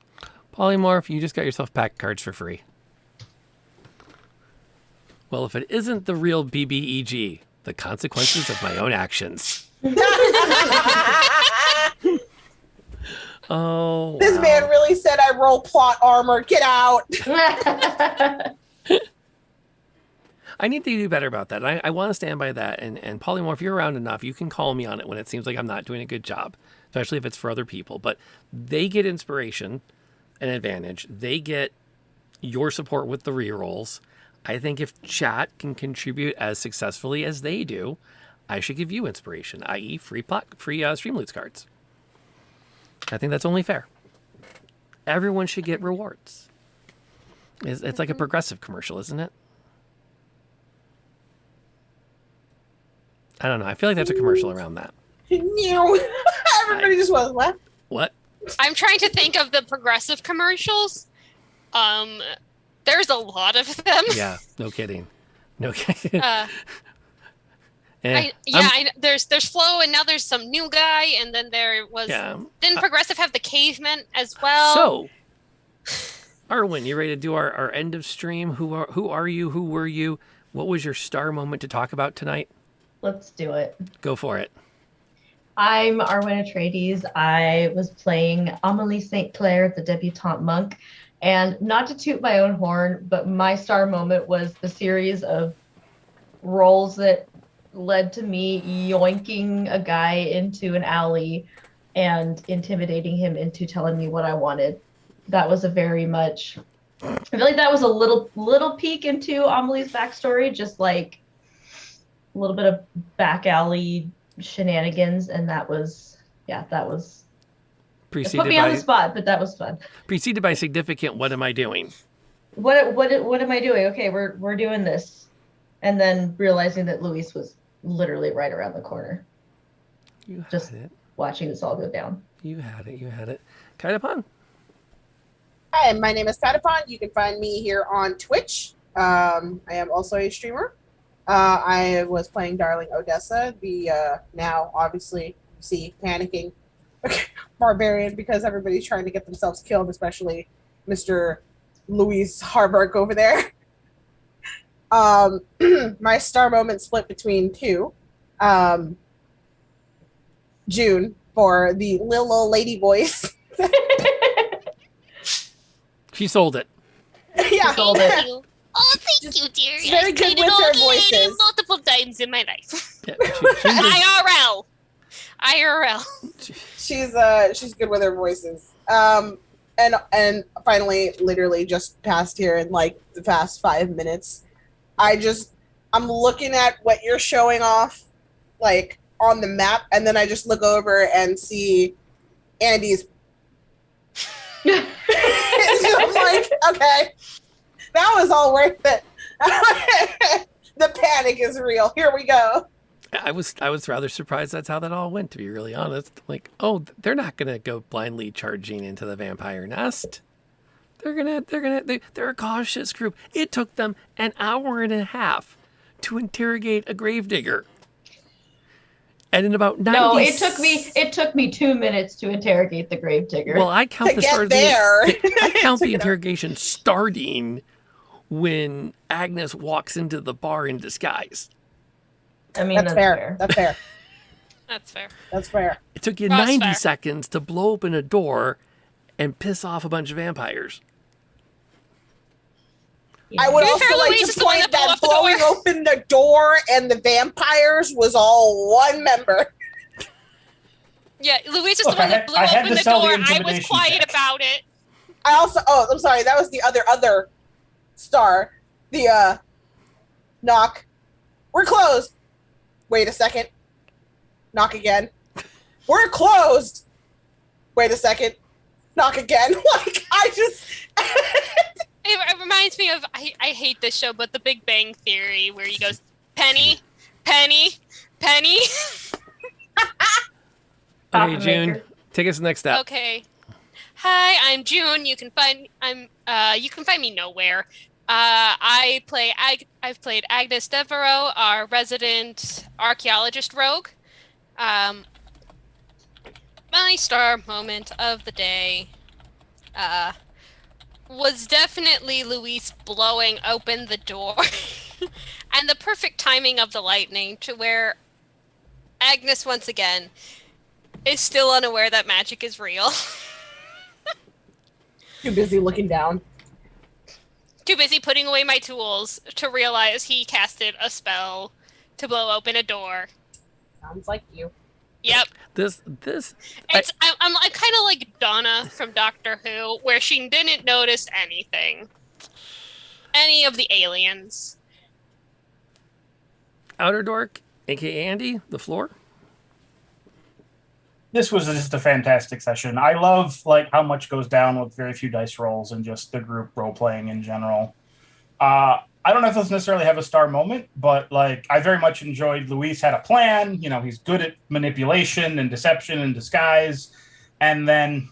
Polymorph, you just got yourself pack cards for free. Well, if it isn't the real BBEG, the consequences of my own actions. Oh, This man really said I roll plot armor. Get out. I need to do better about that. I want to stand by that. And Polymorph, if you're around enough, you can call me on it when it seems like I'm not doing a good job, especially if it's for other people. But they get inspiration and advantage. They get your support with the rerolls. I think if chat can contribute as successfully as they do, I should give you inspiration, i.e. free Streamloots cards. I think that's only fair. Everyone should get rewards. It's like a progressive commercial, isn't it? I don't know. I feel like there's a commercial around that. Everybody just was, what? What? I'm trying to think of the progressive commercials. There's a lot of them. Yeah, no kidding. No kidding. There's Flo, and now there's some new guy, and then there was. Yeah. Didn't Progressive have the caveman as well? So, Arwen, you ready to do our end of stream? Who are you? Who were you? What was your star moment to talk about tonight? Let's do it. Go for it. I'm Arwen Atreides. I was playing Amelie St. Clair, the debutante monk. And not to toot my own horn, but my star moment was the series of rolls that led to me yoinking a guy into an alley and intimidating him into telling me what I wanted. That was a very much... I feel like that was a little peek into Amelie's backstory, just like a little bit of back alley shenanigans, and that was it put me on the spot, but that was fun. Preceded by significant, what am I doing? What am I doing? Okay, we're doing this. And then realizing that Luis was literally right around the corner. You had Just it. watching this all go down. You had it. Kaidapon. Hi, my name is Katapon. You can find me here on Twitch. I am also a streamer. I was playing Darling Odessa, the now obviously you see panicking barbarian because everybody's trying to get themselves killed, especially Mr. Luis Harburg over there. My star moment split between two. June for the little lady voice. She sold it. Yeah. Sold it. Thank you. Oh, thank you, dear. She's very I've good played with an her old lady voices. multiple times in my life. Yeah, she IRL. She's good with her voices. And finally, literally just passed here in like the past 5 minutes. I'm looking at what you're showing off, like on the map, and then I just look over and see Andy's. I'm like, okay, that was all worth it. The panic is real. Here we go. I was rather surprised that's how that all went, to be really honest. Like, oh, they're not gonna go blindly charging into the vampire nest. They're a cautious group. It took them an hour and a half to interrogate a gravedigger. And in about 90 No, it took me 2 minutes to interrogate the gravedigger. Well, I count To the get start of there. I count the interrogation starting when Agnes walks into the bar in disguise. I mean, That's fair. That's fair. That's fair. That's fair. It took you That's 90 fair. seconds to blow open a door and piss off a bunch of vampires. I would To be also fair, like Louise to is the one point that blew that up the blowing door. open the door and the vampires was all one member. Yeah, Louise is Look, the one that blew I had open to the sell door. the I was intimidation quiet check. about it. I also, I'm sorry, that was the other star. The knock. We're closed. Wait a second. Knock again. We're closed. Wait a second. Knock again. Like, I just. It reminds me of I hate this show, but The Big Bang Theory, where he goes, Penny, Penny, Penny. Okay, Coffin June, maker. take us to the next step. Okay. Hi, I'm June. You can find me nowhere. I've played Agnes Devereaux, our resident archaeologist rogue. My star moment of the day was definitely Luis blowing open the door and the perfect timing of the lightning to where Agnes once again is still unaware that magic is real. Too busy looking down. Too busy putting away my tools to realize he casted a spell to blow open a door. Sounds like you. Yep. This I'm kind of like Donna from Doctor Who, where she didn't notice anything. Any of the aliens. OuterDork, aka Andy, the floor. This was just a fantastic session. I love like how much goes down with very few dice rolls and just the group role playing in general. I don't know if this necessarily have a star moment, but like I very much enjoyed Luis had a plan. You know, he's good at manipulation and deception and disguise. And then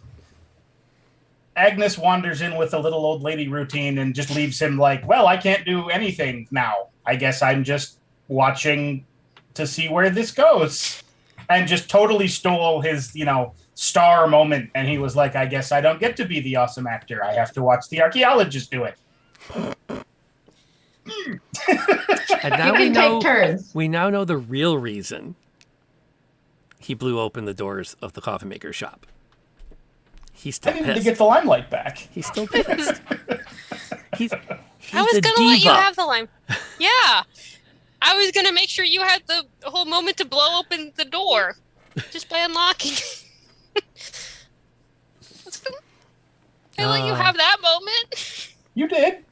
Agnes wanders in with a little old lady routine and just leaves him like, well, I can't do anything now. I guess I'm just watching to see where this goes. And just totally stole his, star moment. And he was like, I guess I don't get to be the awesome actor. I have to watch the archaeologist do it. And now You can take turns. we now know the real reason he blew open the doors of the coffin maker's shop. He's still I needed to pissed. get the limelight back. He's still pissed. he's I was a gonna let you diva. have the line. Yeah. I was gonna make sure you had the whole moment to blow open the door just by unlocking. I let you have that moment. You did.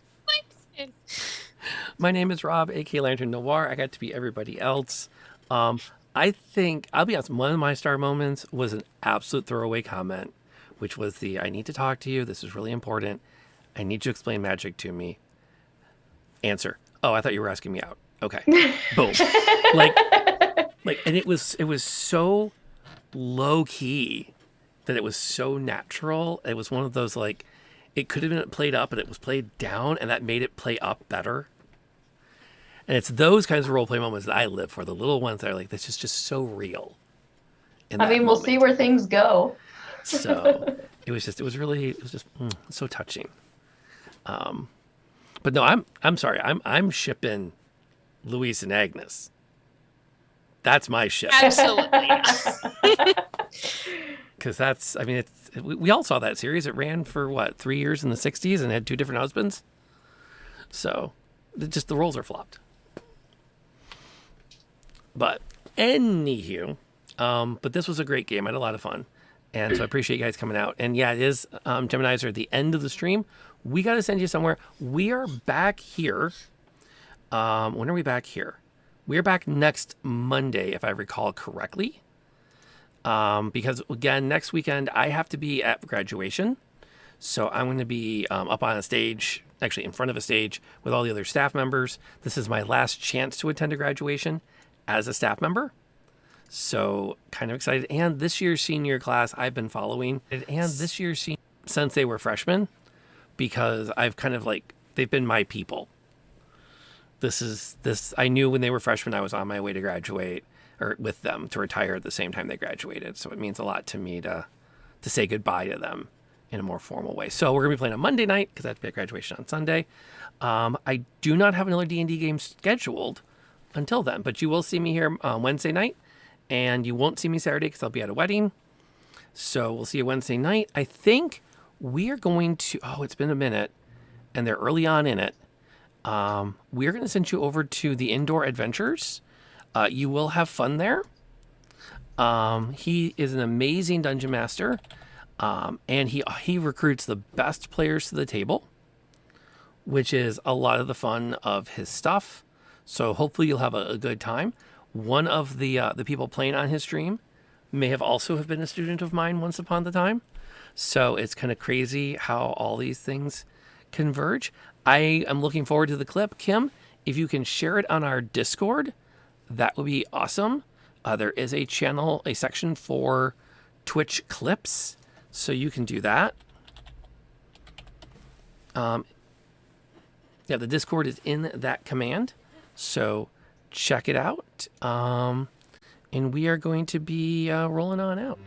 My name is Rob, aka Lantern Noir. I got to be everybody else. I think, I'll be honest, one of my star moments was an absolute throwaway comment, which was I need to talk to you. This is really important. I need you to explain magic to me. Answer. Oh, I thought you were asking me out. Okay. Boom. And it was so low key that it was so natural. It was one of those it could have been played up, but it was played down, and that made it play up better. And it's those kinds of role play moments that I live for. The little ones that are like, this is just so real. We'll see where things go. So it was just so touching. But no, I'm sorry. I'm shipping Luis and Agnes. That's my ship. Absolutely. Because we all saw that series. It ran for 3 years in the 60s and had 2 different husbands. So the roles are flopped. But anywho, but this was a great game. I had a lot of fun. And so I appreciate you guys coming out. And yeah, it is, Geminis are at the end of the stream. We got to send you somewhere. We are back here. When are we back here? We're back next Monday, if I recall correctly. Because again, next weekend, I have to be at graduation. So I'm going to be up on a stage, actually in front of a stage with all the other staff members. This is my last chance to attend a graduation. as a staff member. So kind of excited. And this year's senior class I've been following. Since they were freshmen, because I've kind of like, they've been my people. I knew when they were freshmen, I was on my way to graduate, or with them to retire at the same time they graduated. So it means a lot to me to say goodbye to them in a more formal way. So we're going to be playing on Monday night because I have to be at graduation on Sunday. I do not have another D&D game scheduled until then, but you will see me here on Wednesday night, and you won't see me Saturday because I'll be at a wedding. So we'll see you Wednesday night. I think we are going to, it's been a minute, and they're early on in it. We're going to send you over to the Indoor Adventures. You will have fun there. He is an amazing dungeon master, and he recruits the best players to the table, which is a lot of the fun of his stuff. So hopefully you'll have a good time. One of the people playing on his stream may have also have been a student of mine once upon a time. So it's kind of crazy how all these things converge. I am looking forward to the clip. Kim, if you can share it on our Discord, that would be awesome. There is a section for Twitch clips, so you can do that. The Discord is in that command, so check it out. And we are going to be rolling on out.